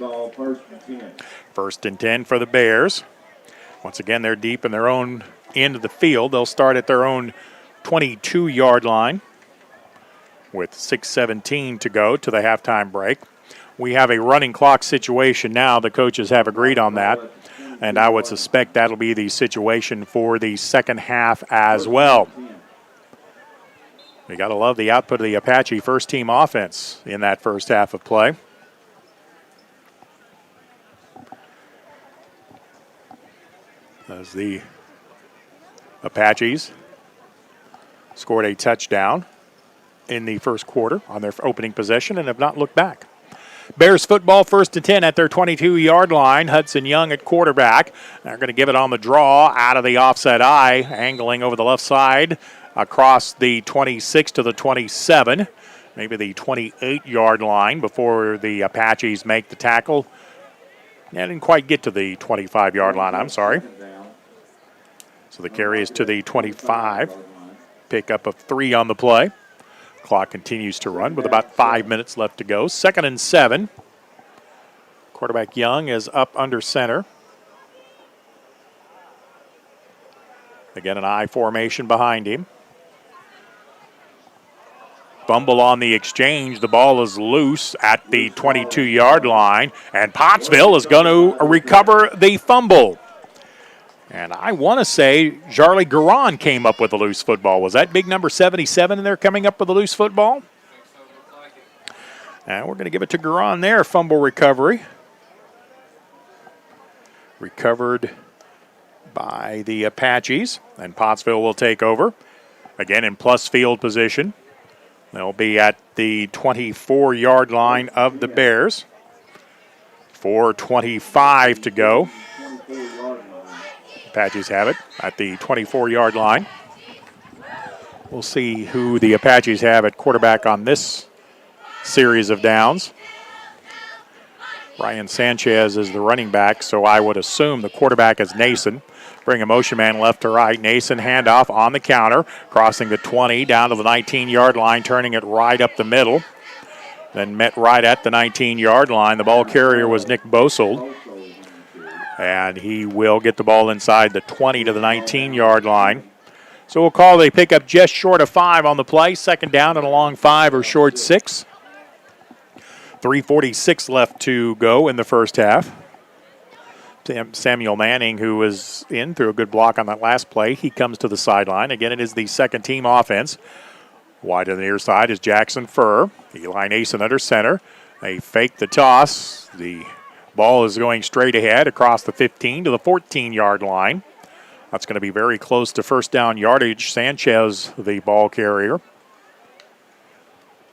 First and 10 for the Bears. Once again, they're deep in their own end of the field. They'll start at their own 22-yard line with 6:17 to go to the halftime break. We have a running clock situation now. The coaches have agreed on that, and I would suspect that'll be the situation for the second half as well. We got to love the output of the Apache first-team offense in that first half of play. As the Apaches scored a touchdown in the first quarter on their opening possession and have not looked back. Bears football, 1st and 10 at their 22-yard line. Hudson Young at quarterback. They're going to give it on the draw out of the offside eye, angling over the left side across the 26 to the 27, maybe the 28-yard line before the Apaches make the tackle. They didn't quite get to the 25-yard line, I'm sorry. So the carry is to the 25. Pickup of 3 on the play. Clock continues to run with about 5 minutes left to go. 2nd and 7. Quarterback Young is up under center. Again, an I formation behind him. Fumble on the exchange. The ball is loose at the 22-yard line, and Pottsville is going to recover the fumble. And I want to say Charlie Garon came up with a loose football. Was that big number 77 in there coming up with a loose football? And we're going to give it to Garon there. Fumble recovery. Recovered by the Apaches, and Pottsville will take over. Again in plus field position. They'll be at the 24-yard line of the Bears. 4:25 to go. Apaches have it at the 24-yard line. We'll see who the Apaches have at quarterback on this series of downs. Ryan Sanchez is the running back, so I would assume the quarterback is Nason. Bring a motion man left to right. Nason handoff on the counter, crossing the 20 down to the 19-yard line, turning it right up the middle. Then met right at the 19-yard line. The ball carrier was Nick Bosold. And he will get the ball inside the 20 to the 19-yard line. So we'll call the pickup just short of 5 on the play. 2nd down and a long 5 or short 6. 3:46 left to go in the first half. Samuel Manning, who was in through a good block on that last play, he comes to the sideline. Again, it is the second-team offense. Wide on the near side is Jackson Furr. Eli Nason under center. They fake the toss. The ball is going straight ahead across the 15 to the 14-yard line. That's going to be very close to first down yardage. Sanchez, the ball carrier.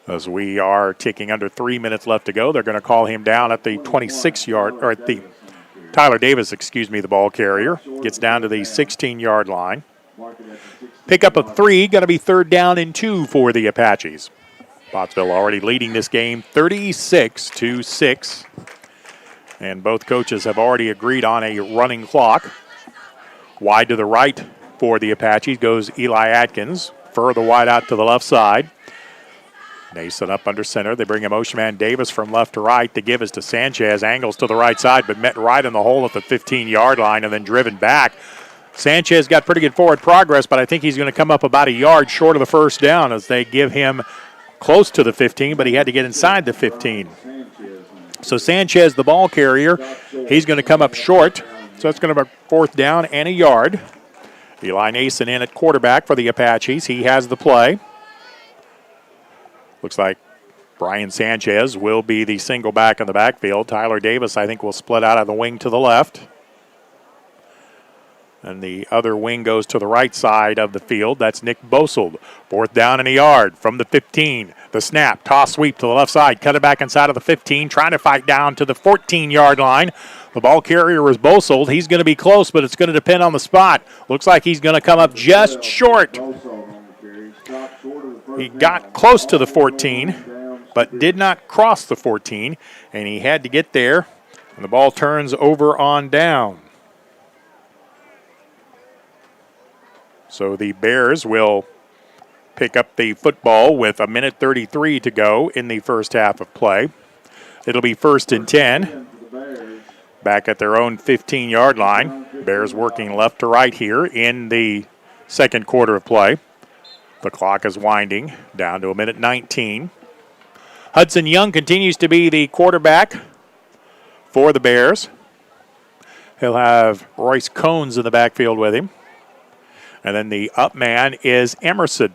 As we are ticking under 3 minutes left to go, they're going to call him down at the 26-yard, or at the Tyler Davis, the ball carrier. Gets down to the 16-yard line. Pickup of 3, going to be 3rd down and 2 for the Apaches. Pottsville already leading this game 36-6. And both coaches have already agreed on a running clock. Wide to the right for the Apaches goes Eli Atkins. Further wide out to the left side. Nason up under center. They bring a motion man Davis from left to right. The give is to Sanchez. Angles to the right side, but met right in the hole at the 15-yard line and then driven back. Sanchez got pretty good forward progress, but I think he's going to come up about a yard short of the first down as they give him close to the 15, but he had to get inside the 15. So Sanchez, the ball carrier, he's going to come up short. So it's going to be 4th down and a yard. Eli Nason in at quarterback for the Apaches. He has the play. Looks like Brian Sanchez will be the single back in the backfield. Tyler Davis, I think, will split out of the wing to the left. And the other wing goes to the right side of the field. That's Nick Bosold. 4th down and a yard from the 15. The snap, toss sweep to the left side. Cut it back inside of the 15. Trying to fight down to the 14-yard line. The ball carrier is Bosold. He's going to be close, but it's going to depend on the spot. Looks like he's going to come up just short. He got close to the 14, but did not cross the 14, and he had to get there, and the ball turns over on down. So the Bears will pick up the football with 1:33 to go in the first half of play. It'll be 1st and 10. Back at their own 15-yard line. Bears working left to right here in the second quarter of play. The clock is winding down to 1:19. Hudson Young continues to be the quarterback for the Bears. He'll have Royce Cones in the backfield with him. And then the up man is Emerson.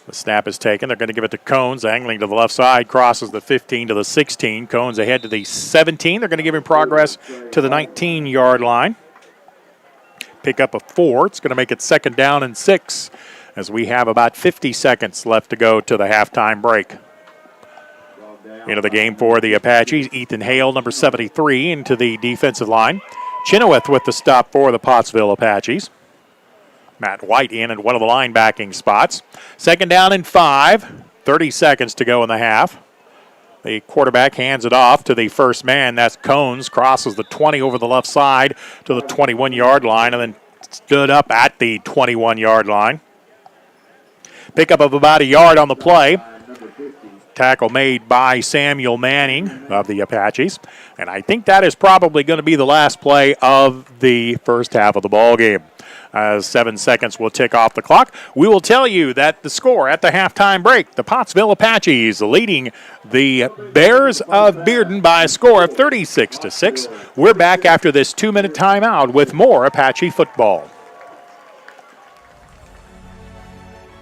The snap is taken. They're going to give it to Cones, angling to the left side, crosses the 15 to the 16. Cones ahead to the 17. They're going to give him progress to the 19-yard line. Pick up a 4. It's going to make it 2nd down and 6 as we have about 50 seconds left to go to the halftime break. Into the game for the Apaches, Ethan Hale, number 73, into the defensive line. Chenoweth with the stop for the Pottsville Apaches. Matt White in at one of the linebacking spots. 2nd down and 5. 30 seconds to go in the half. The quarterback hands it off to the first man. That's Cones. Crosses the 20 over the left side to the 21-yard line and then stood up at the 21-yard line. Pickup of about a yard on the play. Tackle made by Samuel Manning of the Apaches. And I think that is probably going to be the last play of the first half of the ball game. As 7 seconds will tick off the clock, we will tell you that the score at the halftime break, the Pottsville Apaches leading the Bears of Bearden by a score of 36-6. We're back after this 2-minute timeout with more Apache football.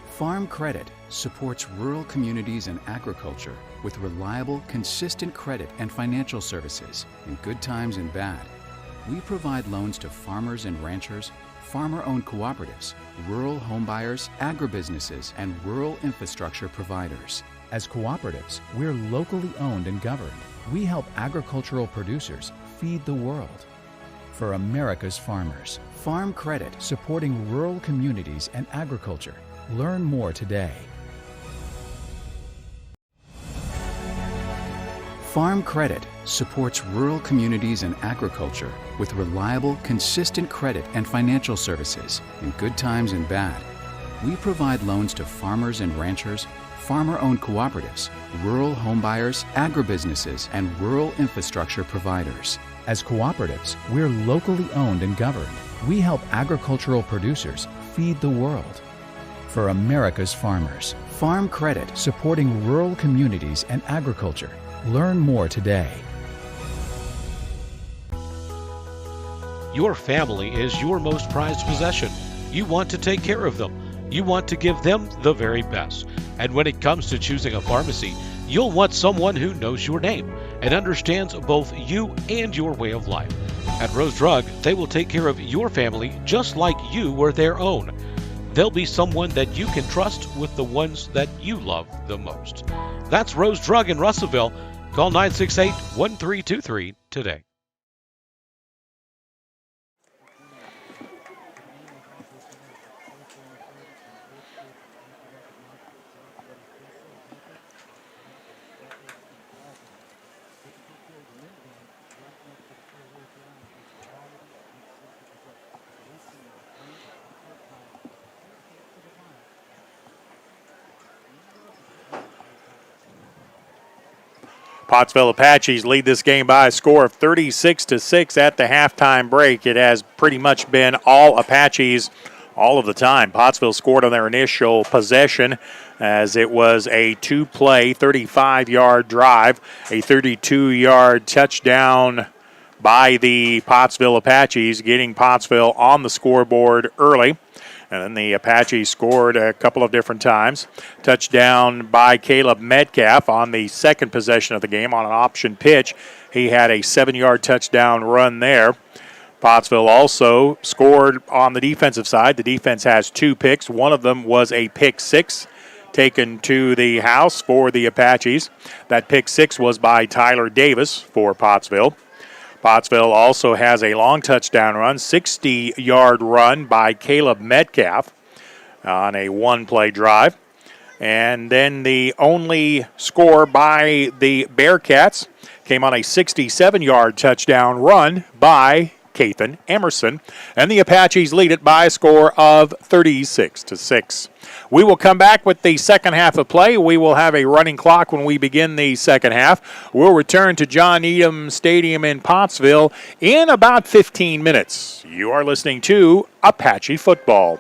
Farm Credit supports rural communities and agriculture with reliable, consistent credit and financial services in good times and bad. We provide loans to farmers and ranchers, farmer-owned cooperatives, rural homebuyers, agribusinesses, and rural infrastructure providers. As cooperatives, we're locally owned and governed. We help agricultural producers feed the world. For America's farmers, Farm Credit, supporting rural communities and agriculture. Learn more today. Farm Credit supports rural communities and agriculture with reliable, consistent credit and financial services in good times and bad. We provide loans to farmers and ranchers, farmer-owned cooperatives, rural homebuyers, agribusinesses, and rural infrastructure providers. As cooperatives, we're locally owned and governed. We help agricultural producers feed the world. For America's farmers, Farm Credit, supporting rural communities and agriculture. Learn more today. Your family is your most prized possession. You want to take care of them. You want to give them the very best. And when it comes to choosing a pharmacy, you'll want someone who knows your name and understands both you and your way of life. At Rose Drug, they will take care of your family just like you were their own. They'll be someone that you can trust with the ones that you love the most. That's Rose Drug in Russellville. Call 968-1323 today. Pottsville Apaches lead this game by a score of 36-6 at the halftime break. It has pretty much been all Apaches all of the time. Pottsville scored on their initial possession as it was a two-play, 35-yard drive, a 32-yard touchdown by the Pottsville Apaches, getting Pottsville on the scoreboard early. And then the Apaches scored a couple of different times. Touchdown by Caleb Metcalf on the second possession of the game on an option pitch. He had a 7-yard touchdown run there. Pottsville also scored on the defensive side. The defense has 2 picks. One of them was a pick 6 taken to the house for the Apaches. That pick 6 was by Tyler Davis for Pottsville. Pottsville also has a long touchdown run, 60-yard run by Caleb Metcalf on a one-play drive. And then the only score by the Bearcats came on a 67-yard touchdown run by Cathan Emerson, and the Apaches lead it by a score of 36-6. We will come back with the second half of play. We will have a running clock when we begin the second half. We'll return to John Needham Stadium in Pottsville in about 15 minutes. You are listening to Apache Football.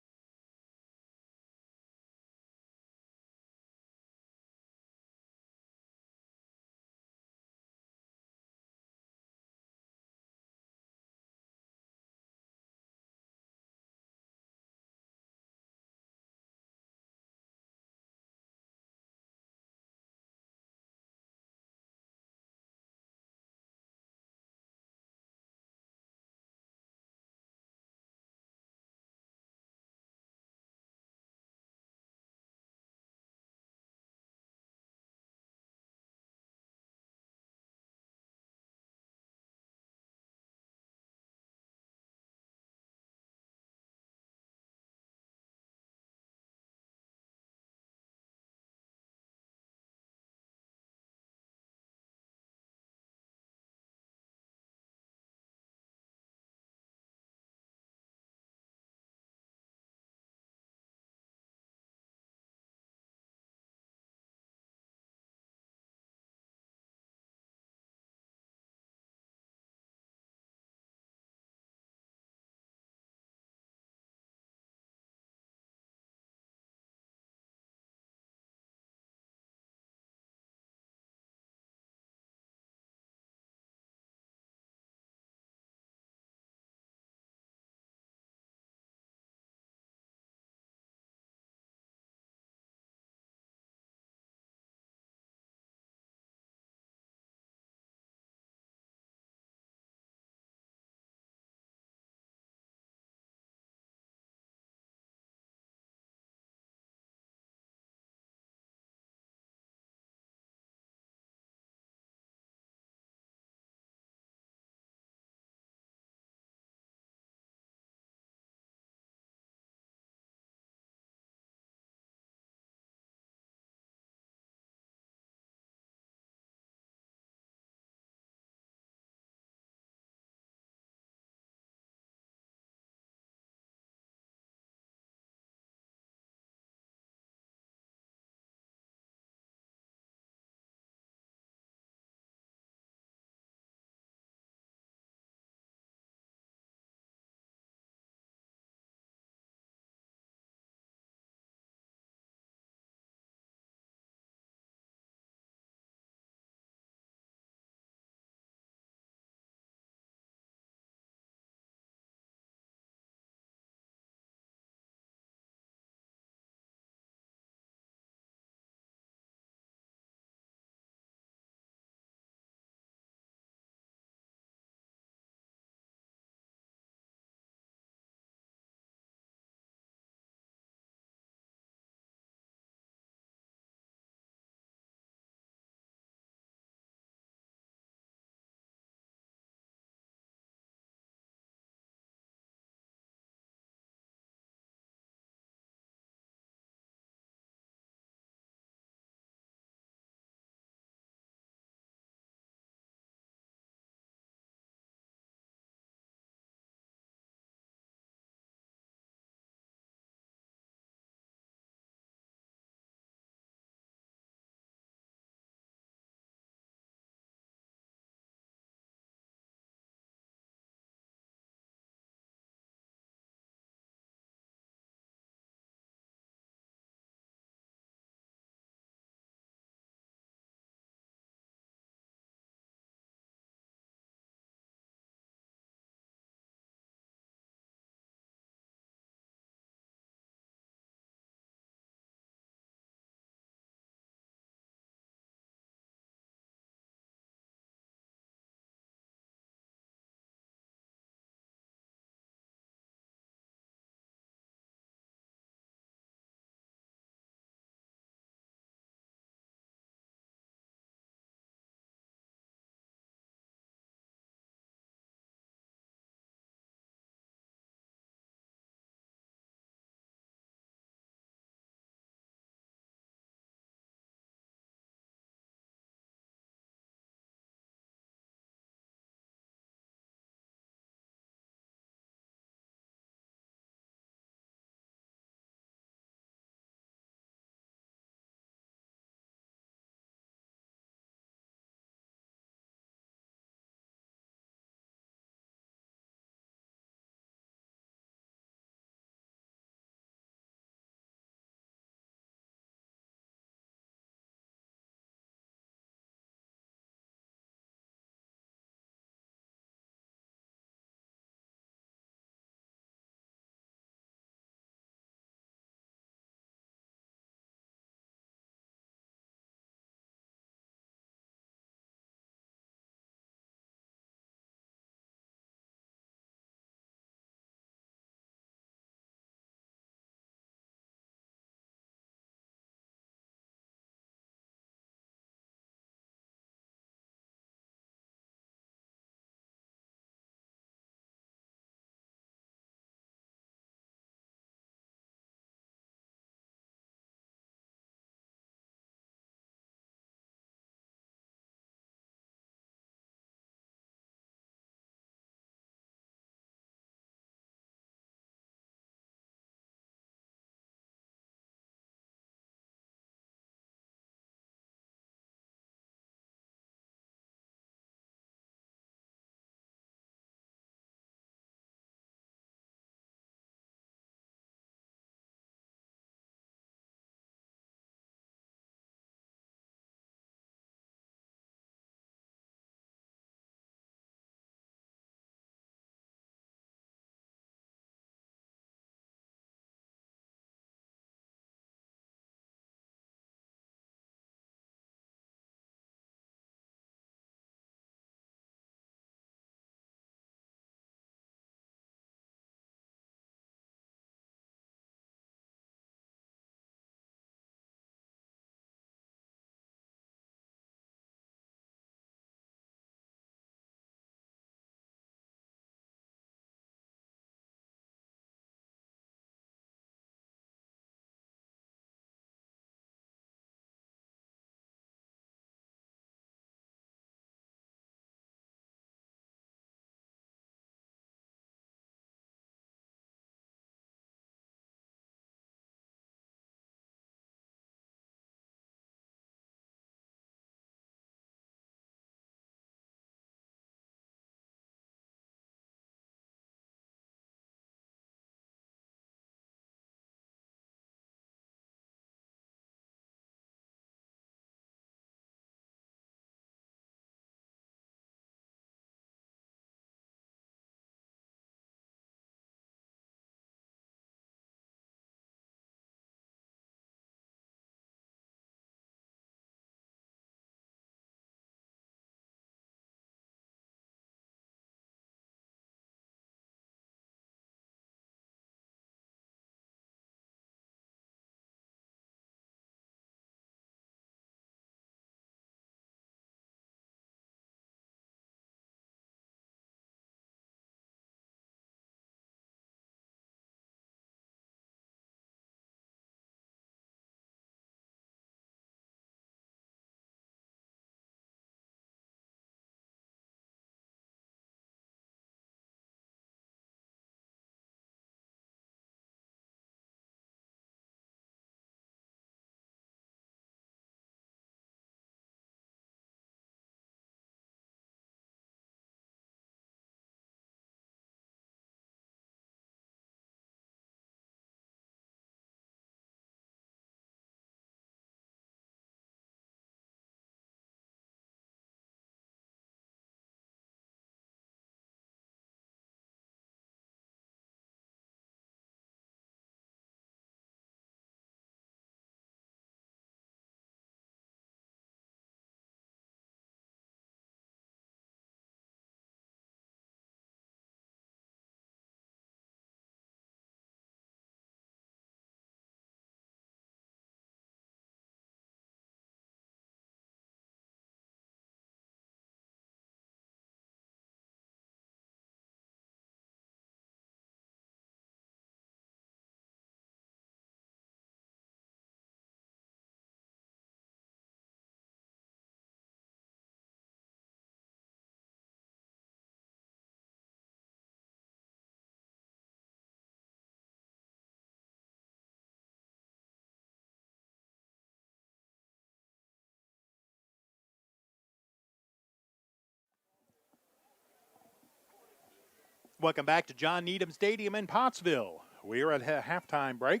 Welcome back to John Needham Stadium in Pottsville. We are at a halftime break.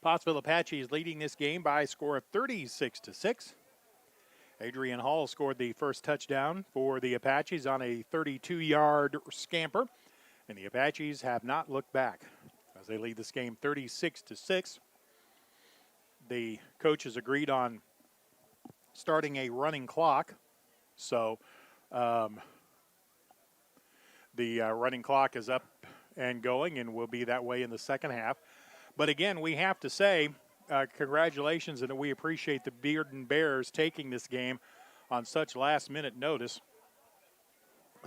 Pottsville Apaches leading this game by a score of 36-6. Adrian Hall scored the first touchdown for the Apaches on a 32-yard scamper, and the Apaches have not looked back as they lead this game 36-6. The coaches agreed on starting a running clock, so the running clock is up and going and will be that way in the second half. But again, we have to say congratulations, and we appreciate the Bearden Bears taking this game on such last-minute notice.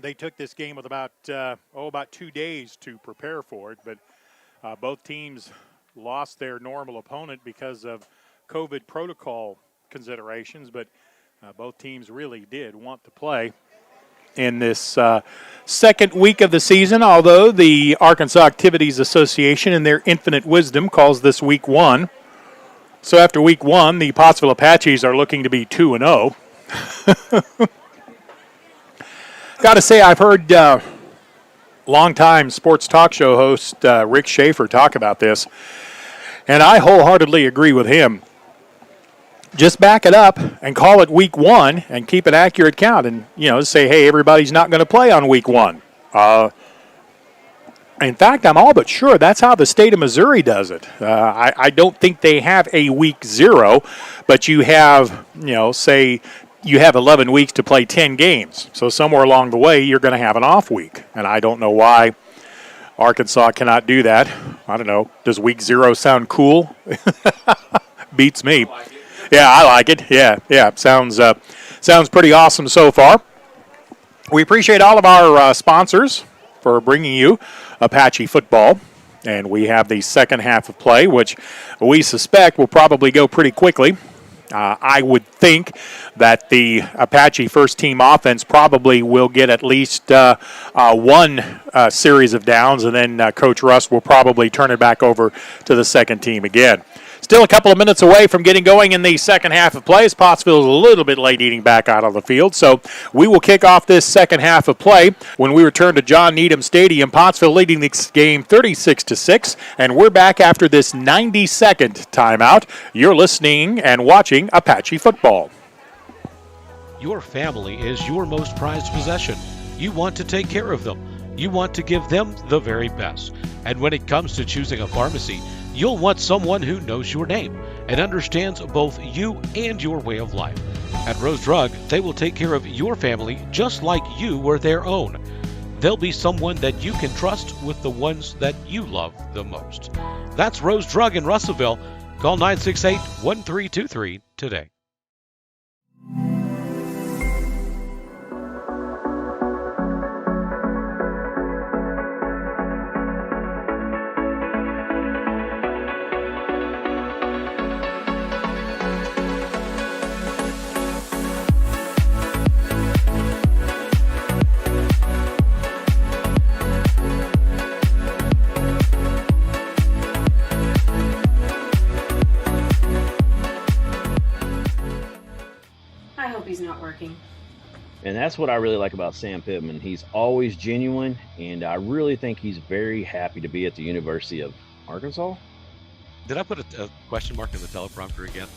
They took this game with about 2 days to prepare for it, but both teams lost their normal opponent because of COVID protocol considerations, but both teams really did want to play in this second week of the season, although the Arkansas Activities Association, in their infinite wisdom, calls this week 1. So after week 1, the Pottsville Apaches are looking to be 2-0. Got to say, I've heard longtime sports talk show host Rick Schaefer talk about this, and I wholeheartedly agree with him. Just back it up and call it week 1 and keep an accurate count, and say, hey, everybody's not going to play on week 1. In fact, I'm all but sure that's how the state of Missouri does it. I don't think they have a week 0, but you have, say you have 11 weeks to play 10 games. So somewhere along the way, you're going to have an off week. And I don't know why Arkansas cannot do that. I don't know. Does week 0 sound cool? Beats me. Yeah, I like it. Yeah. Sounds pretty awesome so far. We appreciate all of our sponsors for bringing you Apache football, and we have the second half of play, which we suspect will probably go pretty quickly. I would think that the Apache first-team offense probably will get at least one series of downs, and then Coach Russ will probably turn it back over to the second team again. Still a couple of minutes away from getting going in the second half of play, as Pottsville is a little bit late eating back out on the field. So we will kick off this second half of play when we return to John Needham Stadium. Pottsville leading this game 36-6, and we're back after this 90-second timeout. You're listening and watching Apache football. Your family is your most prized possession. You want to take care of them. You want to give them the very best. And when it comes to choosing a pharmacy, you'll want someone who knows your name and understands both you and your way of life. At Rose Drug, they will take care of your family just like you were their own. They'll be someone that you can trust with the ones that you love the most. That's Rose Drug in Russellville. Call 968-1323 today. And that's what I really like about Sam Pittman. He's always genuine, and I really think he's very happy to be at the University of Arkansas. Did I put a question mark in the teleprompter again?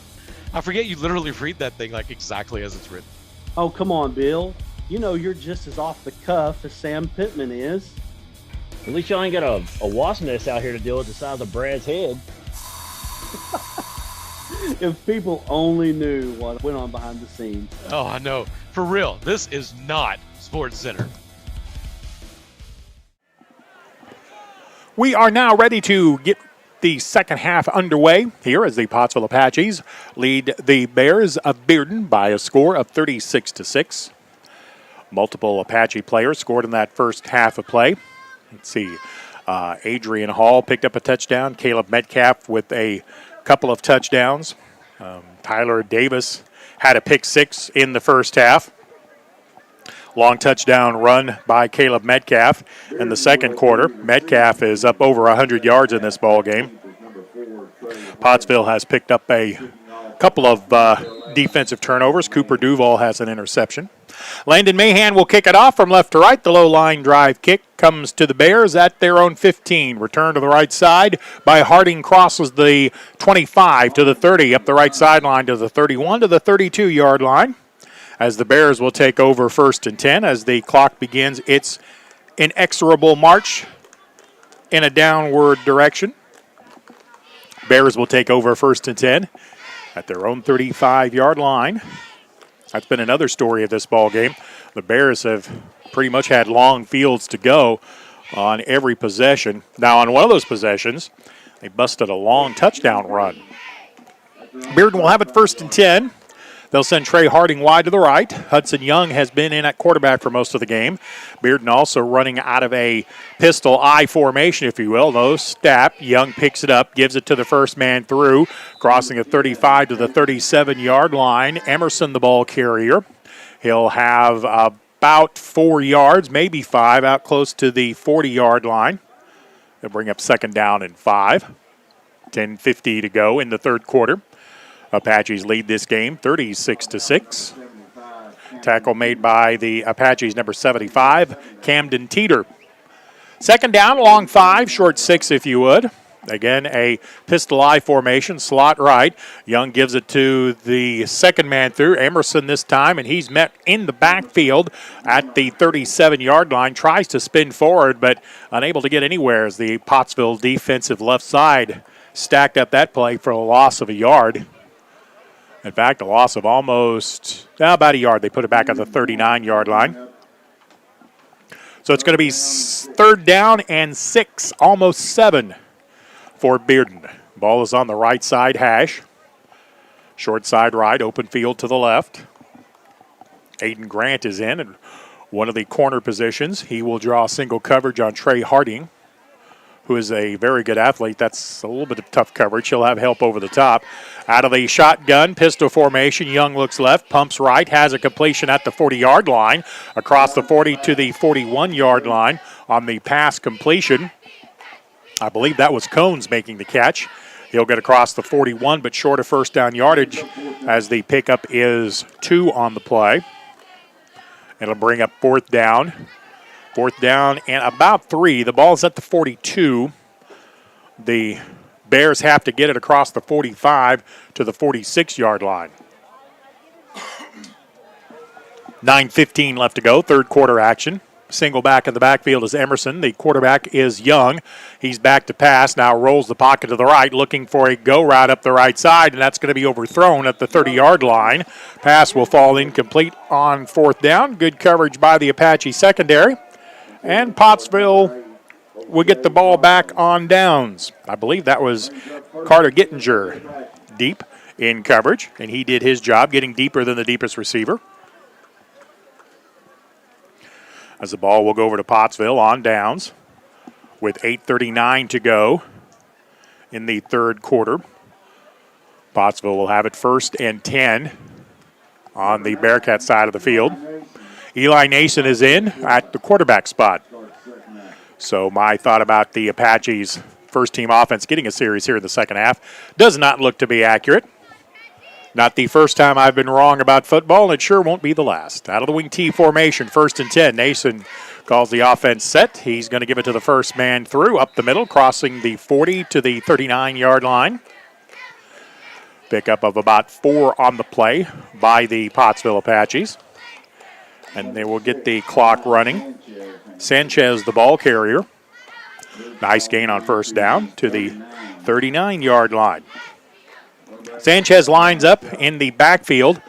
I forget you literally read that thing like exactly as it's written. Oh, come on, Bill. You're just as off the cuff as Sam Pittman is. At least y'all ain't got a wasp nest out here to deal with the size of Brad's head. If people only knew what went on behind the scenes. Oh, I know. For real, this is not Sports Center. We are now ready to get the second half underway here as the Pottsville Apaches lead the Bears of Bearden by a score of 36-6. Multiple Apache players scored in that first half of play. Let's see. Adrian Hall picked up a touchdown. Caleb Metcalf with a couple of touchdowns. Tyler Davis had a pick six in the first half. Long touchdown run by Caleb Metcalf in the second quarter. Metcalf is up over 100 yards in this ball game. Pottsville has picked up a couple of defensive turnovers. Cooper Duval has an interception. Landon Mahan will kick it off from left to right. The low line drive kick comes to the Bears at their own 15. Return to the right side by Harding, crosses the 25 to the 30, up the right sideline to the 31 to the 32-yard line, as the Bears will take over 1st and 10 as the clock begins its inexorable march in a downward direction. Bears will take over 1st and 10 at their own 35-yard line. That's been another story of this ball game. The Bears have pretty much had long fields to go on every possession. Now, on one of those possessions, they busted a long touchdown run. Bearden will have it 1st and 10. They'll send Trey Harding wide to the right. Hudson Young has been in at quarterback for most of the game. Bearden also running out of a pistol I formation, if you will. No step. Young picks it up, gives it to the first man through, crossing the 35 to the 37-yard line. Emerson, the ball carrier. He'll have about 4 yards, maybe 5, out close to the 40-yard line. They'll bring up 2nd down and 5. 10:50 to go in the third quarter. Apaches lead this game 36-6. Tackle made by the Apaches, number 75, Camden Teeter. 2nd down, long 5, short 6 if you would. Again, a pistol I formation, slot right. Young gives it to the second man through, Emerson this time, and he's met in the backfield at the 37-yard line. Tries to spin forward, but unable to get anywhere as the Pottsville defensive left side stacked up that play for a loss of a yard. In fact, a loss of almost about a yard. They put it back at the 39-yard line. So it's going to be 3rd down and 6, almost 7 for Bearden. Ball is on the right side hash. Short side right, open field to the left. Aiden Grant is in, and one of the corner positions. He will draw single coverage on Trey Harding, who is a very good athlete. That's a little bit of tough coverage. He'll have help over the top. Out of the shotgun, pistol formation, Young looks left, pumps right, has a completion at the 40-yard line, across the 40 to the 41-yard line on the pass completion. I believe that was Cones making the catch. He'll get across the 41, but short of 1st down yardage as the pickup is 2 on the play. It'll bring up 4th down. 4th down and about 3. The ball's at the 42. The Bears have to get it across the 45 to the 46-yard line. 9:15 left to go, third quarter action. Single back in the backfield is Emerson. The quarterback is Young. He's back to pass. Now rolls the pocket to the right, looking for a go route up the right side, and that's going to be overthrown at the 30-yard line. Pass will fall incomplete on 4th down. Good coverage by the Apache secondary. And Pottsville will get the ball back on downs. I believe that was Carter Gittinger deep in coverage, and he did his job, getting deeper than the deepest receiver. As the ball will go over to Pottsville on downs with 8:39 to go in the third quarter. Pottsville will have it 1st and 10 on the Bearcat side of the field. Eli Nason is in at the quarterback spot. So my thought about the Apaches' first-team offense getting a series here in the second half does not look to be accurate. Not the first time I've been wrong about football, and it sure won't be the last. Out of the wing T formation, 1st and 10. Nason calls the offense set. He's going to give it to the first man through, up the middle, crossing the 40 to the 39-yard line. Pickup of about 4 on the play by the Pottsville Apaches. And they will get the clock running. Sanchez, the ball carrier. Nice gain on 1st down to the 39-yard line. Sanchez lines up in the backfield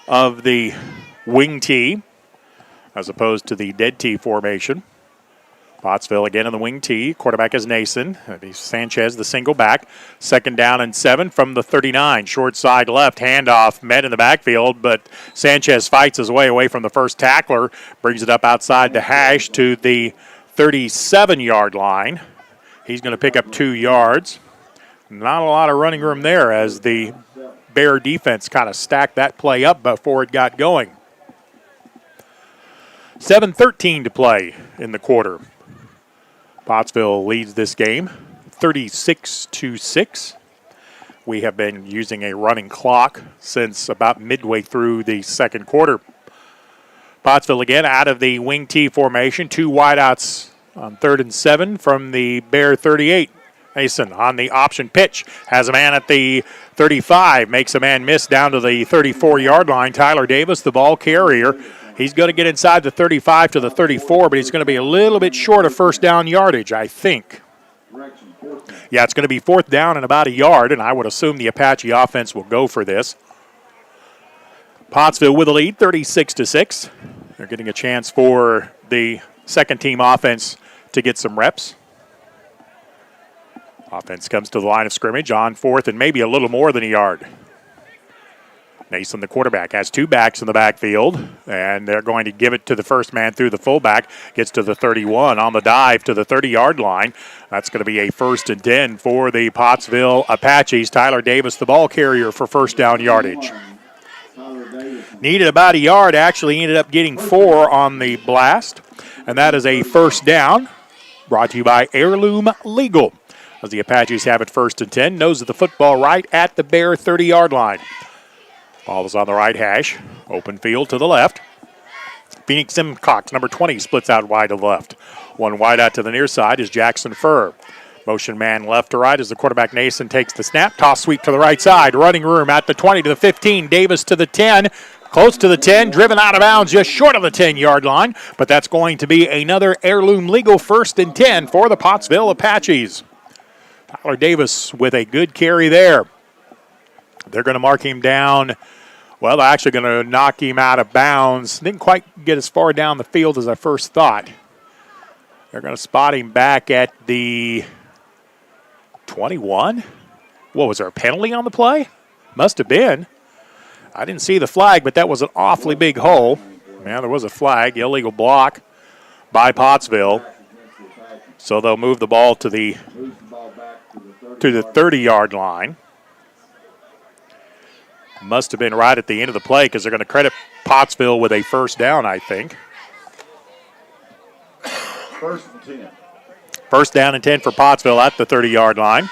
of the wing T as opposed to the dead T formation. Pottsville again in the wing T. Quarterback is Nason. Sanchez, the single back. 2nd down and 7 from the 39. Short side left. Handoff met in the backfield, but Sanchez fights his way away from the first tackler. Brings it up outside the hash to the 37-yard line. He's going to pick up 2 yards. Not a lot of running room there as the Bear defense kind of stacked that play up before it got going. 7:13 to play in the quarter. Pottsville leads this game 36-6. We have been using a running clock since about midway through the second quarter. Pottsville again out of the wing T formation. 2 wideouts on 3rd and 7 from the Bear 38. Mason on the option pitch. Has a man at the 35. Makes a man miss down to the 34-yard line. Tyler Davis, the ball carrier. He's going to get inside the 35 to the 34, but he's going to be a little bit short of first down yardage, I think. Yeah, it's going to be 4th down and about a yard, and I would assume the Apache offense will go for this. Pottsville with a lead, 36-6. They're getting a chance for the second-team offense to get some reps. Offense comes to the line of scrimmage on 4th and maybe a little more than a yard. Nason, the quarterback, has 2 backs in the backfield, and they're going to give it to the first man through the fullback. Gets to the 31 on the dive to the 30-yard line. That's going to be a 1st and 10 for the Pottsville Apaches. Tyler Davis, the ball carrier for first down yardage. Needed about a yard, actually ended up getting 4 on the blast, and that is a 1st down. Brought to you by Heirloom Legal. As the Apaches have it 1st and 10, nose of the football right at the Bear 30-yard line. Ball is on the right hash. Open field to the left. Phoenix Simcox, number 20, splits out wide to the left. 1 wide out to the near side is Jackson Furr. Motion man left to right as the quarterback Nason takes the snap. Toss sweep to the right side. Running room at the 20 to the 15. Davis to the 10. Close to the 10. Driven out of bounds just short of the 10-yard line. But that's going to be another Heirloom Legal 1st and 10 for the Pottsville Apaches. Tyler Davis with a good carry there. They're going to mark him down. Well, they're actually going to knock him out of bounds. Didn't quite get as far down the field as I first thought. They're going to spot him back at the 21. What, was there a penalty on the play? Must have been. I didn't see the flag, but that was an awfully big hole. Man, there was a flag, illegal block by Pottsville. So they'll move the ball to the 30-yard line. Must have been right at the end of the play because they're going to credit Pottsville with a 1st down, I think. 1st and 10. 1st down and 10 for Pottsville at the 30-yard line.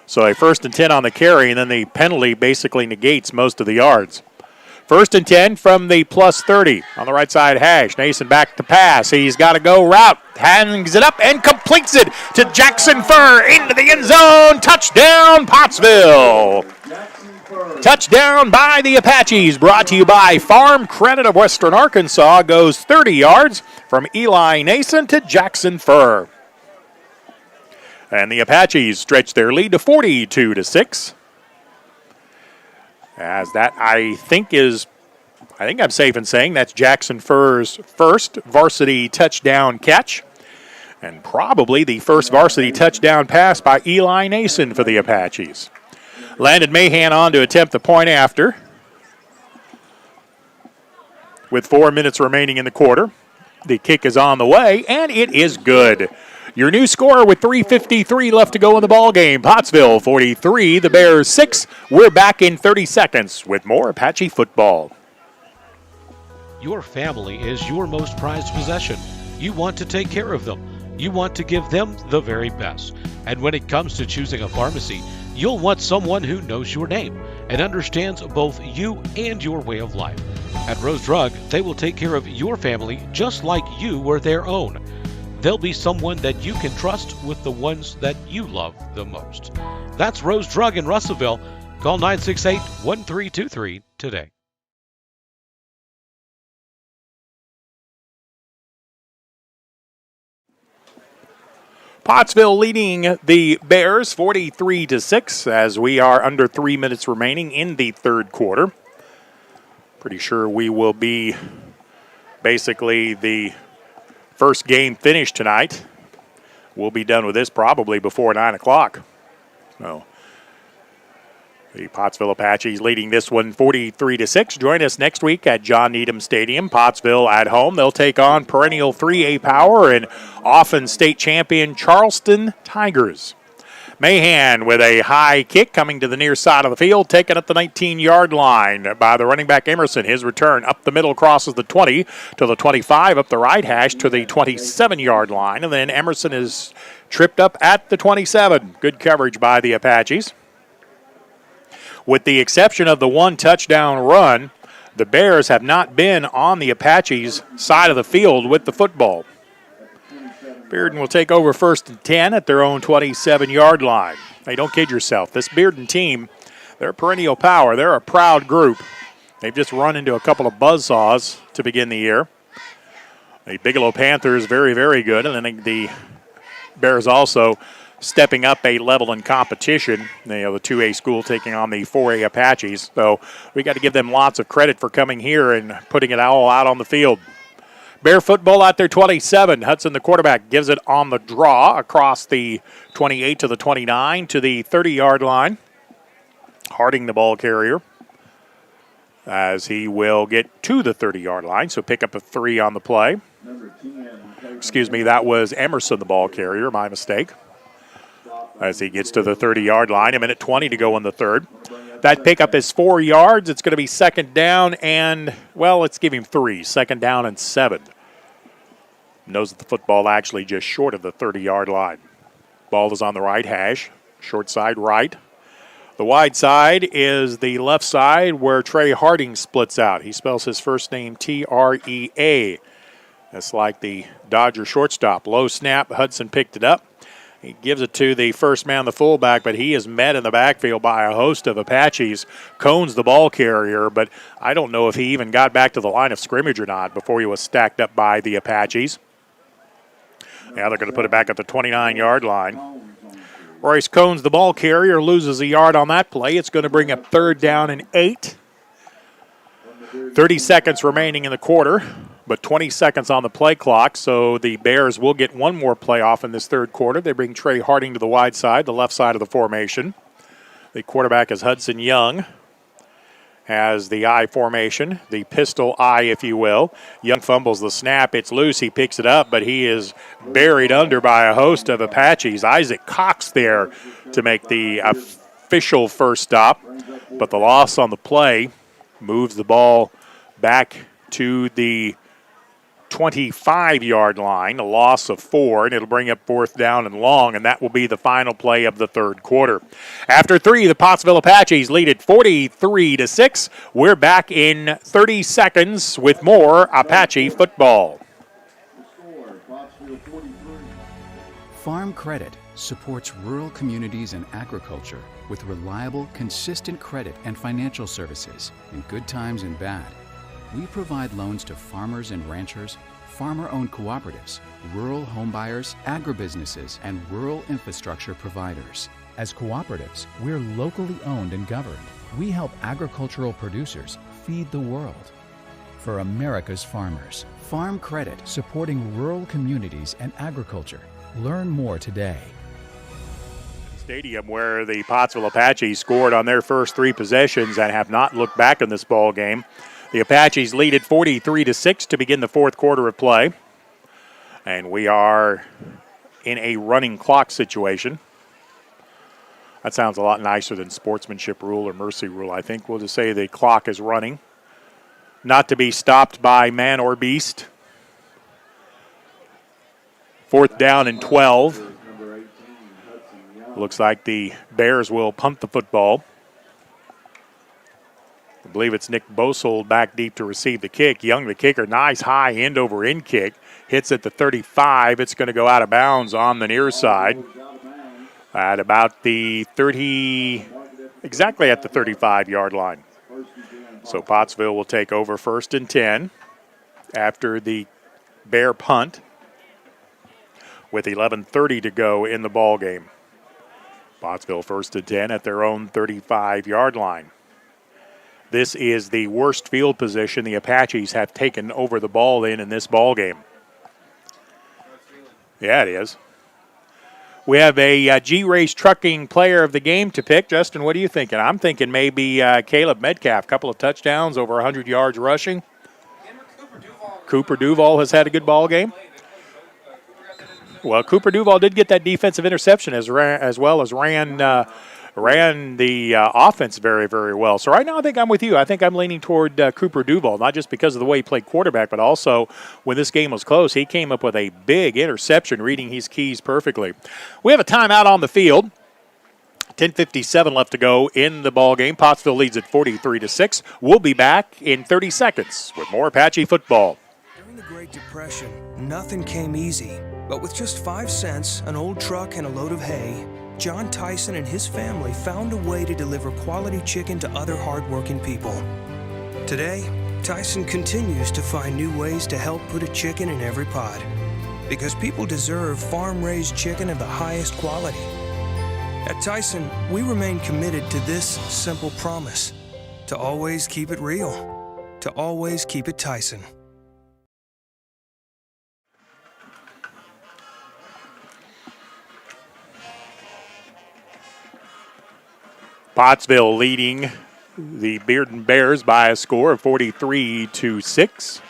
So a 1st and 10 on the carry, and then the penalty basically negates most of the yards. 1st and 10 from the plus 30 on the right side hash. Nason back to pass. He's got to go route. Hangs it up and completes it to Jackson Furr into the end zone. Touchdown, Pottsville. Touchdown by the Apaches, brought to you by Farm Credit of Western Arkansas. Goes 30 yards from Eli Nason to Jackson Furr. And the Apaches stretch their lead to 42-6. As that, I think I'm safe in saying that's Jackson Furr's first varsity touchdown catch. And probably the first varsity touchdown pass by Eli Nason for the Apaches. Landon Mahan on to attempt the point after. With 4 minutes remaining in the quarter. The kick is on the way, and it is good. Your new score with 3:53 left to go in the ball game. Pottsville 43, the Bears 6. We're back in 30 seconds with more Apache football. Your family is your most prized possession. You want to take care of them. You want to give them the very best. And when it comes to choosing a pharmacy, you'll want someone who knows your name and understands both you and your way of life. At Rose Drug, they will take care of your family just like you were their own. They'll be someone that you can trust with the ones that you love the most. That's Rose Drug in Russellville. Call 968-1323 today. Pottsville leading the Bears 43-6 as we are under 3 minutes remaining in the third quarter. Pretty sure we will be basically the first game finished tonight. We'll be done with this probably before 9 o'clock. So the Pottsville Apaches leading this one 43-6. Join us next week at John Needham Stadium. Pottsville at home. They'll take on perennial 3A power and often state champion Charleston Tigers. Mahan with a high kick coming to the near side of the field, taken at the 19-yard line by the running back Emerson. His return up the middle crosses the 20 to the 25, up the right hash to the 27-yard line, and then Emerson is tripped up at the 27. Good coverage by the Apaches. With the exception of the one touchdown run, the Bears have not been on the Apaches' side of the field with the football. Bearden will take over 1st and 10 at their own 27-yard line. Hey, don't kid yourself. This Bearden team, they're perennial power. They're a proud group. They've just run into a couple of buzzsaws to begin the year. The Bigelow Panthers, very, very good. And then the Bears also stepping up a level in competition. The 2A school taking on the 4A Apaches. So we got to give them lots of credit for coming here and putting it all out on the field. Bear football out there, 27. Hudson, the quarterback, gives it on the draw across the 28 to the 29 to the 30-yard line. Harding, the ball carrier, as he will get to the 30-yard line, so pick up a 3 on the play. Excuse me, that was Emerson, the ball carrier, my mistake. As he gets to the 30-yard line, a minute 20 to go in the third. That pickup is 4 yards. It's going to be second down and, well, let's give him 3. Second down and 7. Knows that the football actually just short of the 30-yard line. Ball is on the right hash, short side right. The wide side is the left side where Trey Harding splits out. He spells his first name T-R-E-A. That's like the Dodger shortstop. Low snap, Hudson picked it up. He gives it to the first man, the fullback, but he is met in the backfield by a host of Apaches. Cohn's the ball carrier, but I don't know if he even got back to the line of scrimmage or not before he was stacked up by the Apaches. Now they're going to put it back at the 29-yard line. Royce Cohn's the ball carrier, loses a yard on that play. It's going to bring up 3rd down and 8. 30 seconds remaining in the quarter, but 20 seconds on the play clock, so the Bears will get one more play off in this third quarter. They bring Trey Harding to the wide side, the left side of the formation. The quarterback is Hudson Young. Has the I formation, the pistol I, if you will. Young fumbles the snap. It's loose. He picks it up, but he is buried under by a host of Apaches. Isaac Cox there to make the official first stop, but the loss on the play moves the ball back to the 25-yard line, a loss of 4, and it'll bring up 4th down and long, and that will be the final play of the third quarter. After 3, the Pottsville Apaches lead it 43-6. We're back in 30 seconds with more Apache football. Farm Credit supports rural communities and agriculture with reliable, consistent credit and financial services in good times and bad. We provide loans to farmers and ranchers, farmer-owned cooperatives, rural homebuyers, agribusinesses, and rural infrastructure providers. As cooperatives, we're locally owned and governed. We help agricultural producers feed the world. For America's farmers, Farm Credit, supporting rural communities and agriculture. Learn more today. Stadium where the Pottsville Apaches scored on their first 3 possessions and have not looked back in this ball game. The Apaches lead it 43-6 to begin the fourth quarter of play. And we are in a running clock situation. That sounds a lot nicer than sportsmanship rule or mercy rule. I think we'll just say the clock is running. Not to be stopped by man or beast. 4th down and 12. Looks like the Bears will punt the football. I believe it's Nick Bosold back deep to receive the kick. Young, the kicker, nice high end over end kick. Hits at the 35. It's going to go out of bounds on the near side at about the 30, exactly at the 35-yard line. So Pottsville will take over 1st and 10 after the Bear punt with 11:30 to go in the ball game. Pottsville 1st and 10 at their own 35-yard line. This is the worst field position the Apaches have taken over the ball in this ball game. Yeah, it is. We have a G-Race Trucking player of the game to pick. Justin, what are you thinking? I'm thinking maybe Caleb Metcalf, couple of touchdowns, over 100 yards rushing. Cooper Duval has had a good ball game. Well, Cooper Duval did get that defensive interception as well as ran the offense very, very well. So right now I think I'm with you. I think I'm leaning toward Cooper Duval, not just because of the way he played quarterback, but also when this game was close, he came up with a big interception, reading his keys perfectly. We have a timeout on the field. 10:57 left to go in the ball game. Pottsville leads at 43-6. We'll be back in 30 seconds with more Apache football. During the Great Depression, nothing came easy. But with just 5 cents, an old truck, and a load of hay, John Tyson and his family found a way to deliver quality chicken to other hardworking people. Today, Tyson continues to find new ways to help put a chicken in every pot. Because people deserve farm-raised chicken of the highest quality. At Tyson, we remain committed to this simple promise: to always keep it real, to always keep it Tyson. Pottsville leading the Bearden Bears by a score of 43-6.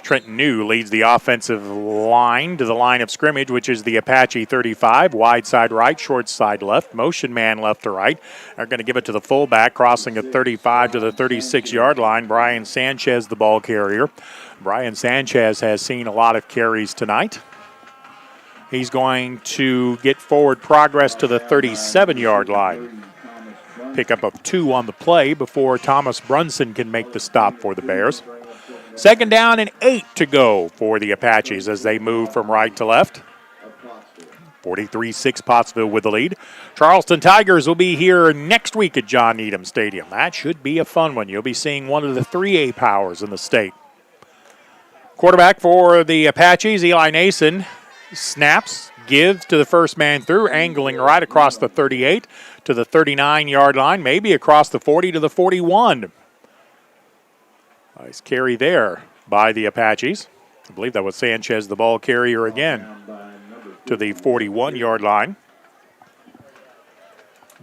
Trenton New leads the offensive line to the line of scrimmage, which is the Apache 35. Wide side right, short side left, motion man left to right. They're going to give it to the fullback, crossing the 35 to the 36-yard line. Brian Sanchez, the ball carrier. Brian Sanchez has seen a lot of carries tonight. He's going to get forward progress to the 37-yard line. Pickup of 2 on the play before Thomas Brunson can make the stop for the Bears. 2nd down and 8 to go for the Apaches as they move from right to left. 43-6 Pottsville with the lead. Charleston Tigers will be here next week at John Needham Stadium. That should be a fun one. You'll be seeing one of the 3A powers in the state. Quarterback for the Apaches, Eli Nason, snaps, gives to the first man through, angling right across the 38 to the 39-yard line, maybe across the 40 to the 41. Nice carry there by the Apaches. I believe that was Sanchez, the ball carrier again, to the 41-yard line.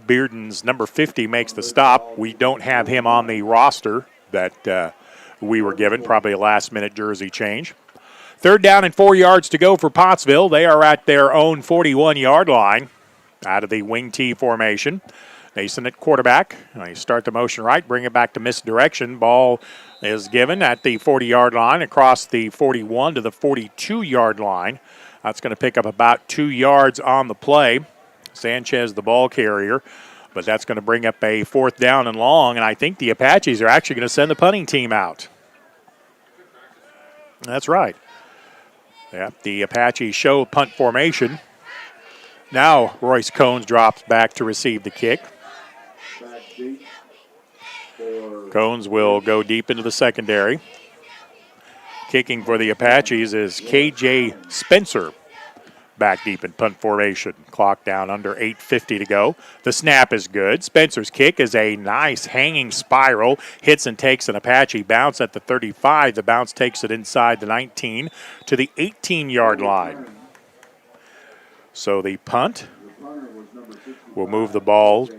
Bearden's number 50 makes the stop. We don't have him on the roster that we were given, probably a last-minute jersey change. 3rd down and 4 yards to go for Pottsville. They are at their own 41-yard line out of the wing T formation. Nason at quarterback. They start the motion right, bring it back to misdirection. Ball is given at the 40-yard line across the 41 to the 42-yard line. That's going to pick up about 2 yards on the play. Sanchez, the ball carrier, but that's going to bring up a 4th down and long, and I think the Apaches are actually going to send the punting team out. That's right. Yeah, the Apaches show punt formation. Now Royce Cones drops back to receive the kick. Cones will go deep into the secondary. Kicking for the Apaches is K.J. Spencer. Back deep in punt formation. Clock down under 8:50 to go. The snap is good. Spencer's kick is a nice hanging spiral. Hits and takes an Apache bounce at the 35. The bounce takes it inside the 19 to the 18-yard line. So the punt will move the ball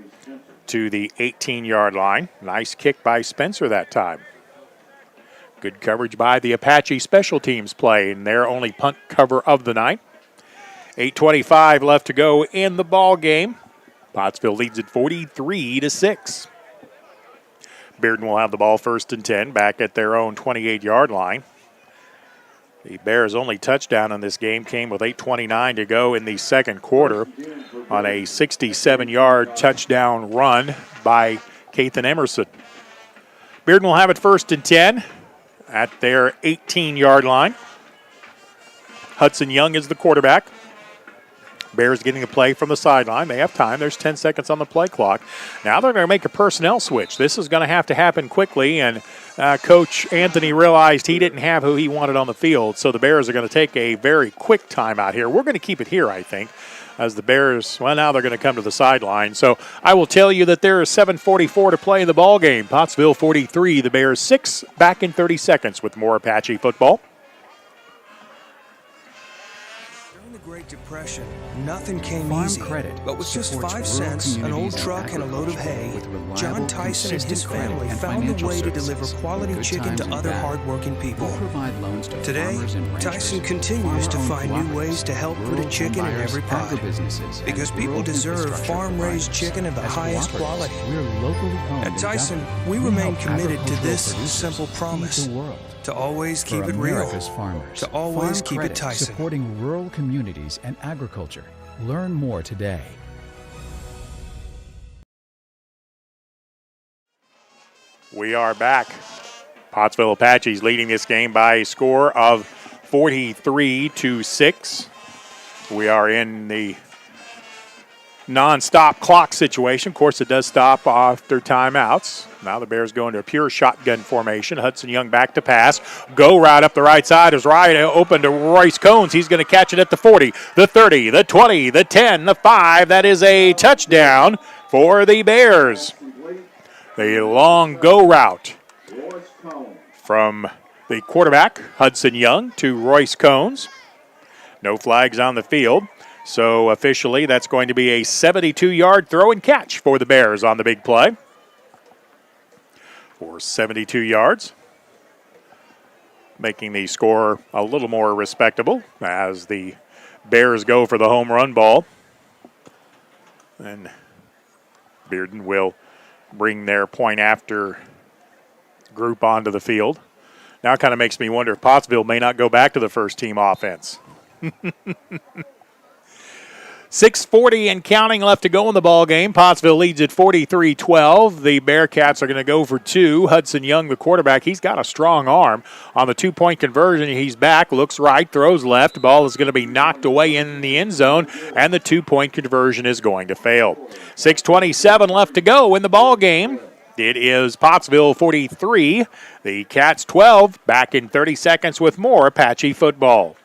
to the 18-yard line. Nice kick by Spencer that time. Good coverage by the Apache special teams play in their only punt cover of the night. 8:25 left to go in the ball game. Pottsville leads at 43-6. Bearden will have the ball 1st and 10 back at their own 28-yard line. The Bears' only touchdown in this game came with 8:29 to go in the second quarter on a 67-yard touchdown run by Kathan Emerson. Bearden will have it 1st and 10 at their 18-yard line. Hudson Young is the quarterback. Bears getting a play from the sideline. They have time. There's 10 seconds on the play clock. Now they're going to make a personnel switch. This is going to have to happen quickly, and Coach Anthony realized he didn't have who he wanted on the field, so the Bears are going to take a very quick timeout here. We're going to keep it here, I think, as the Bears, well, now they're going to come to the sideline. So I will tell you that there is 7:44 to play in the ball game. Pottsville 43, the Bears 6, back in 30 seconds with more Apache football. Great Depression, nothing came easy, but with just 5 cents, an old truck, and a load of hay, John Tyson and his family found a way to deliver quality chicken to other hardworking people. Today, Tyson continues to find new ways to help put a chicken in every pot, because people deserve farm-raised chicken of the highest quality. At Tyson, we remain committed to this simple promise: to always keep it real, to always keep it Tyson. Supporting rural communities and agriculture. Learn more today. We are back. Pottsville Apaches leading this game by a score of 43-6. We are in the non-stop clock situation. Of course, it does stop after timeouts. Now the Bears go into a pure shotgun formation. Hudson Young back to pass. Go route up the right side is right open to Royce Cones. He's going to catch it at the 40, the 30, the 20, the 10, the 5. That is a touchdown for the Bears. The long go route from the quarterback, Hudson Young, to Royce Cones. No flags on the field. So officially, that's going to be a 72-yard throw and catch for the Bears on the big play. For 72 yards. Making the score a little more respectable as the Bears go for the home run ball. And Bearden will bring their point after group onto the field. Now it kind of makes me wonder if Pottsville may not go back to the first team offense. 6:40 and counting left to go in the ball game. Pottsville leads at 43-12. The Bearcats are going to go for two. Hudson Young, the quarterback, he's got a strong arm. On the two-point conversion, he's back, looks right, throws left. Ball is going to be knocked away in the end zone, and the two-point conversion is going to fail. 6:27 left to go in the ball game. It is Pottsville 43, the Cats 12. Back in 30 seconds with more Apache football.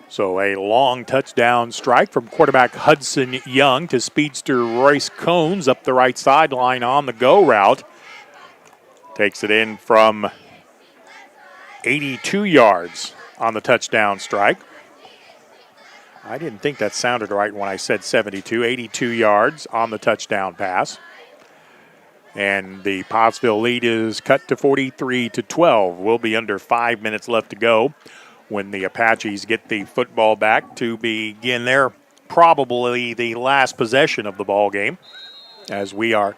So a long touchdown strike from quarterback Hudson Young to speedster Royce Cones up the right sideline on the go route. Takes it in from 82 yards on the touchdown strike. I didn't think that sounded right when I said 72. 82 yards on the touchdown pass. And the Pottsville lead is cut to 43-12. We'll be under 5 minutes left to go when the Apaches get the football back to begin their probably the last possession of the ball game, as we are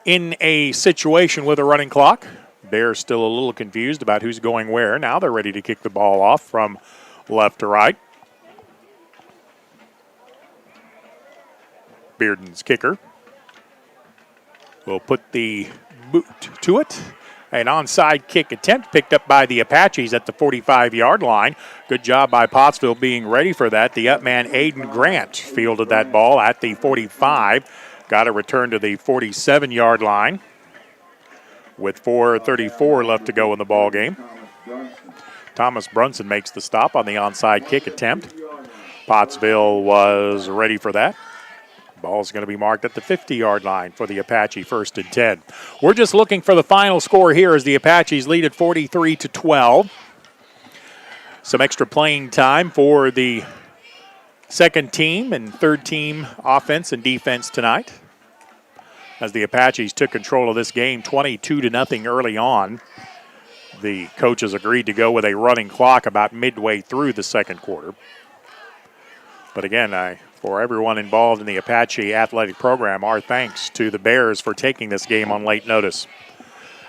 in a situation with a running clock. Bears still a little confused about who's going where. Now they're ready to kick the ball off from left to right. Bearden's kicker will put the boot to it. An onside kick attempt picked up by the Apaches at the 45-yard line. Good job by Pottsville being ready for that. The up man, Aiden Grant, fielded that ball at the 45. Got a return to the 47-yard line with 4:34 left to go in the ball game. Thomas Brunson makes the stop on the onside kick attempt. Pottsville was ready for that. Ball's going to be marked at the 50-yard line for the Apache, 1st and 10. We're just looking for the final score here as the Apaches lead at 43-12. Some extra playing time for the second team and third team offense and defense tonight, as the Apaches took control of this game 22-0 early on. The coaches agreed to go with a running clock about midway through the second quarter. But again, for everyone involved in the Apache athletic program, our thanks to the Bears for taking this game on late notice.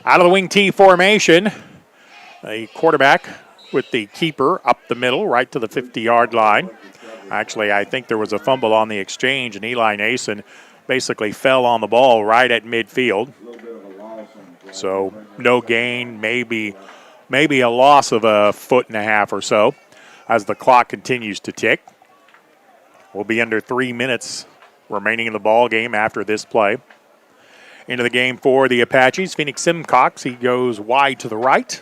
Out of the wing T formation, a quarterback with the keeper up the middle, right to the 50-yard line. Actually, I think there was a fumble on the exchange, and Eli Nason basically fell on the ball right at midfield. So no gain, maybe a loss of a foot and a half or so as the clock continues to tick. We'll be under 3 minutes remaining in the ball game after this play. Into the game for the Apaches, Phoenix Simcox, he goes wide to the right.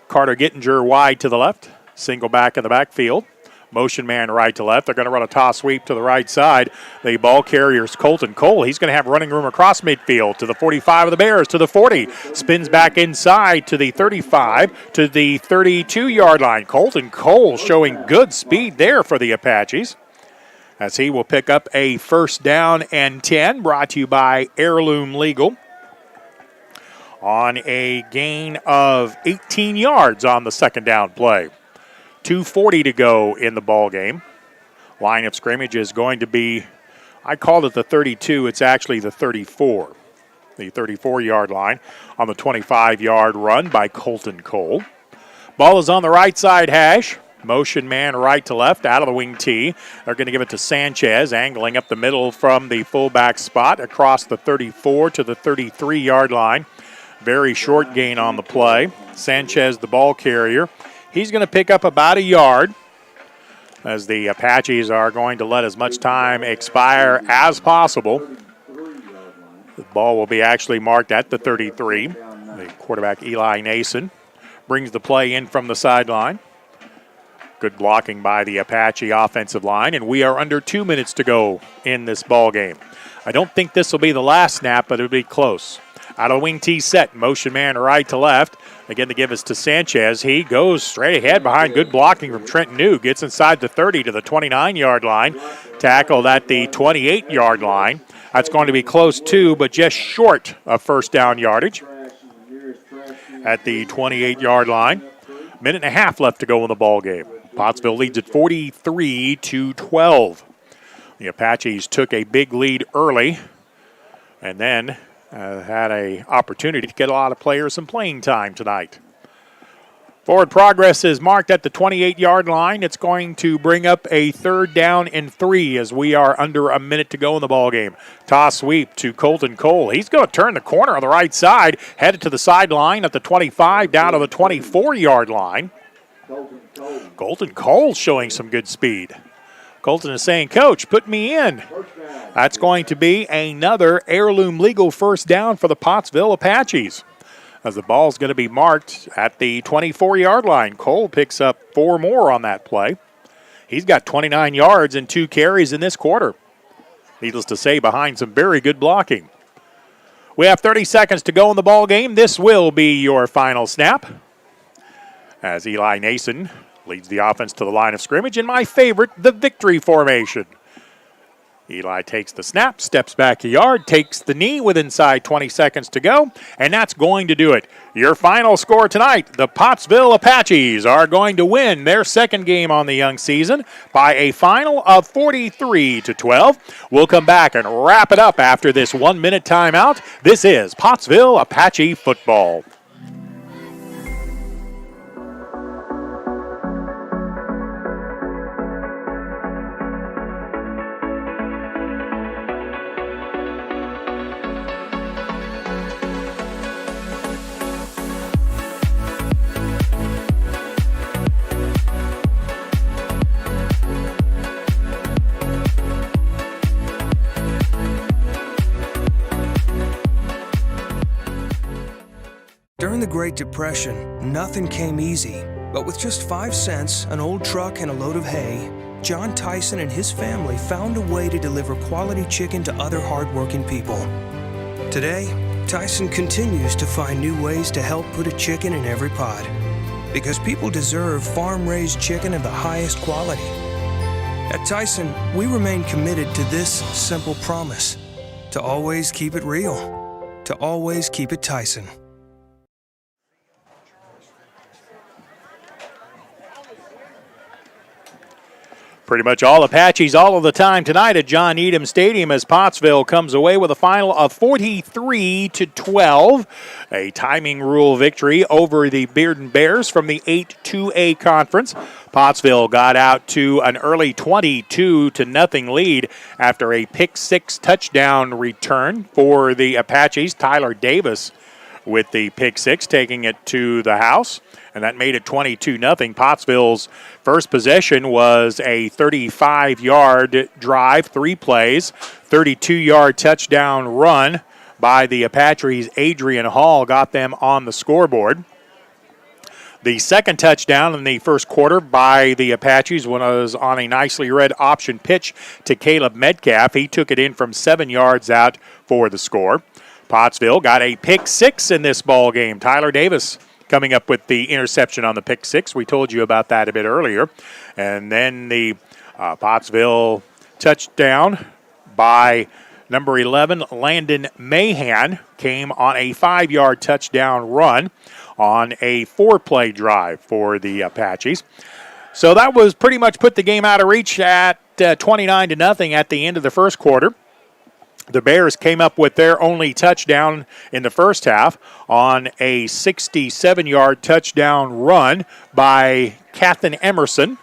Carter Gittinger wide to the left. Single back in the backfield. Motion man right to left. They're going to run a toss sweep to the right side. The ball carrier's Colton Cole. He's going to have running room across midfield to the 45 of the Bears, to the 40. Spins back inside to the 35, to the 32-yard line. Colton Cole showing good speed there for the Apaches. as he will pick up a first down and 10, brought to you by Heirloom Legal, on a gain of 18 yards on the second down play. 2:40 to go in the ball game. Line of scrimmage is going to be, I called it the 32, it's actually the 34. The 34-yard line on the 25-yard run by Colton Cole. Ball is on the right side hash. Motion man right to left out of the wing tee. They're going to give it to Sanchez, angling up the middle from the fullback spot across the 34 to the 33-yard line. Very short gain on the play. Sanchez, the ball carrier. He's going to pick up about a yard, as the Apaches are going to let as much time expire as possible. The ball will be actually marked at the 33. The quarterback, Eli Nason, brings the play in from the sideline. Good blocking by the Apache offensive line, and we are under 2 minutes to go in this ball game. I don't think this will be the last snap, but it'll be close. Out of the wing tee set, motion man right to left. Again, the give is to Sanchez. He goes straight ahead behind good blocking from Trenton New. Gets inside the 30 to the 29-yard line. Tackled at the 28-yard line. That's going to be close too, but just short of first down yardage at the 28-yard line. Minute and a half left to go in the ball game. Pottsville leads at 43-12. The Apaches took a big lead early and then had an opportunity to get a lot of players some playing time tonight. Forward progress is marked at the 28-yard line. It's going to bring up a third down and 3 as we are under a minute to go in the ball game. Toss sweep to Colton Cole. He's going to turn the corner on the right side, headed to the sideline at the 25 down to the 24-yard line. Colton Cole showing some good speed. Colton is saying, Coach, put me in. That's going to be another Heirloom Legal first down for the Pottsville Apaches, as the ball is going to be marked at the 24-yard line. Cole picks up 4 more on that play. He's got 29 yards and 2 carries in this quarter. Needless to say, behind some very good blocking. We have 30 seconds to go in the ball game. This will be your final snap, as Eli Nason leads the offense to the line of scrimmage, and my favorite, the victory formation. Eli takes the snap, steps back a yard, takes the knee with inside 20 seconds to go, and that's going to do it. Your final score tonight, the Pottsville Apaches are going to win their second game on the young season by a final of 43-12. We'll come back and wrap it up after this 1-minute timeout. This is Pottsville Apache football. During the Great Depression, nothing came easy. But with just 5 cents, an old truck, and a load of hay, John Tyson and his family found a way to deliver quality chicken to other hardworking people. Today, Tyson continues to find new ways to help put a chicken in every pot. Because people deserve farm-raised chicken of the highest quality. At Tyson, we remain committed to this simple promise: to always keep it real, to always keep it Tyson. Pretty much all Apaches all of the time tonight at John Needham Stadium, as Pottsville comes away with a final of 43-12. A timing rule victory over the Bearden Bears from the 8-2A conference. Pottsville got out to an early 22-0 lead after a pick-6 touchdown return for the Apaches. Tyler Davis with the pick-6, taking it to the house, and that made it 22-0. Pottsville's first possession was a 35-yard drive, 3 plays, 32-yard touchdown run by the Apaches. Adrian Hall got them on the scoreboard. The second touchdown in the first quarter by the Apaches was on a nicely read option pitch to Caleb Metcalf. He took it in from 7 yards out for the score. Pottsville got a pick-6 in this ball game. Tyler Davis coming up with the interception on the pick-6. We told you about that a bit earlier. And then the Pottsville touchdown by number 11, Landon Mahan, came on a 5-yard touchdown run on a 4-play drive for the Apaches. So that was pretty much put the game out of reach at 29-0 at the end of the first quarter. The Bears came up with their only touchdown in the first half on a 67-yard touchdown run by Cathan Emerson.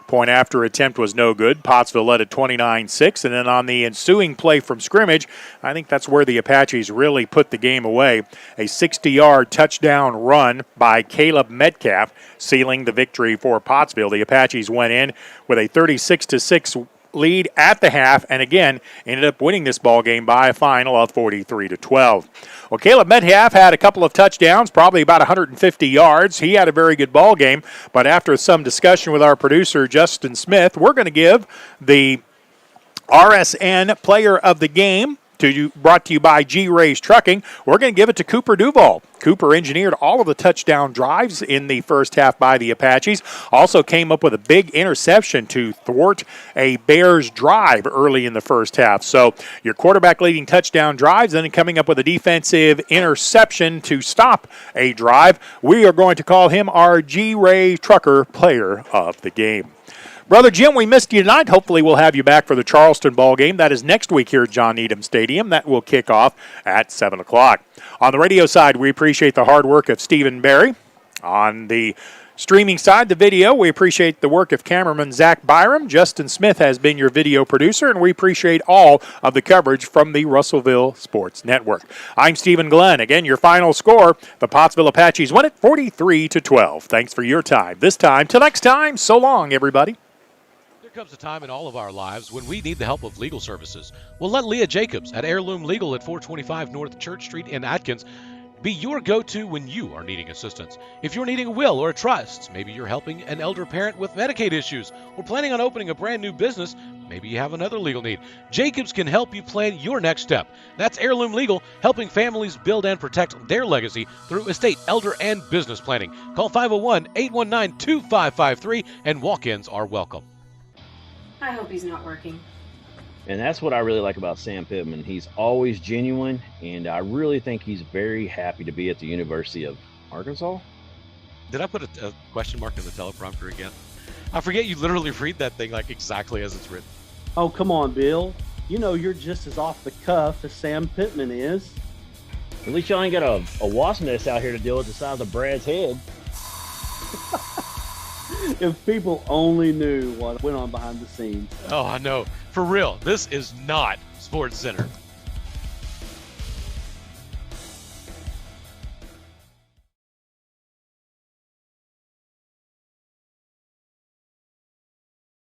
Point after attempt was no good. Pottsville led at 29-6. And then on the ensuing play from scrimmage, I think that's where the Apaches really put the game away. A 60-yard touchdown run by Caleb Metcalf, sealing the victory for Pottsville. The Apaches went in with a 36-6 lead at the half, and again ended up winning this ball game by a final of 43-12. Well, Caleb Metcalf had a couple of touchdowns, probably about 150 yards. He had a very good ball game, but after some discussion with our producer Justin Smith, we're going to give the RSN Player of the Game, brought to you by G-Rays Trucking. We're going to give it to Cooper Duval. Cooper engineered all of the touchdown drives in the first half by the Apaches. Also came up with a big interception to thwart a Bears drive early in the first half. So your quarterback leading touchdown drives, then coming up with a defensive interception to stop a drive. We are going to call him our G-Ray Trucker Player of the Game. Brother Jim, we missed you tonight. Hopefully we'll have you back for the Charleston ball game. That is next week here at John Needham Stadium. That will kick off at 7 o'clock. On the radio side, we appreciate the hard work of Stephen Barry. On the streaming side, the video, we appreciate the work of cameraman Zach Byram. Justin Smith has been your video producer, and we appreciate all of the coverage from the Russellville Sports Network. I'm Stephen Glenn. Again, your final score, the Pottsville Apaches won it 43-12. Thanks for your time. This time, till next time, so long, everybody. There comes a time in all of our lives when we need the help of legal services. Well, let Leah Jacobs at Heirloom Legal at 425 North Church Street in Atkins be your go-to when you are needing assistance. If you're needing a will or a trust, maybe you're helping an elder parent with Medicaid issues, or planning on opening a brand new business, maybe you have another legal need. Jacobs can help you plan your next step. That's Heirloom Legal, helping families build and protect their legacy through estate, elder, and business planning. Call 501-819-2553, and walk-ins are welcome. I hope he's not working. And that's what I really like about Sam Pittman. He's always genuine, and I really think he's very happy to be at the University of Arkansas. Did I put a question mark in the teleprompter again? I forget you literally read that thing like exactly as it's written. Oh, come on, Bill. You know you're just as off the cuff as Sam Pittman is. At least y'all ain't got a wasp nest out here to deal with the size of Brad's head. If people only knew what went on behind the scenes. Oh, I know. For real, this is not Sports Center.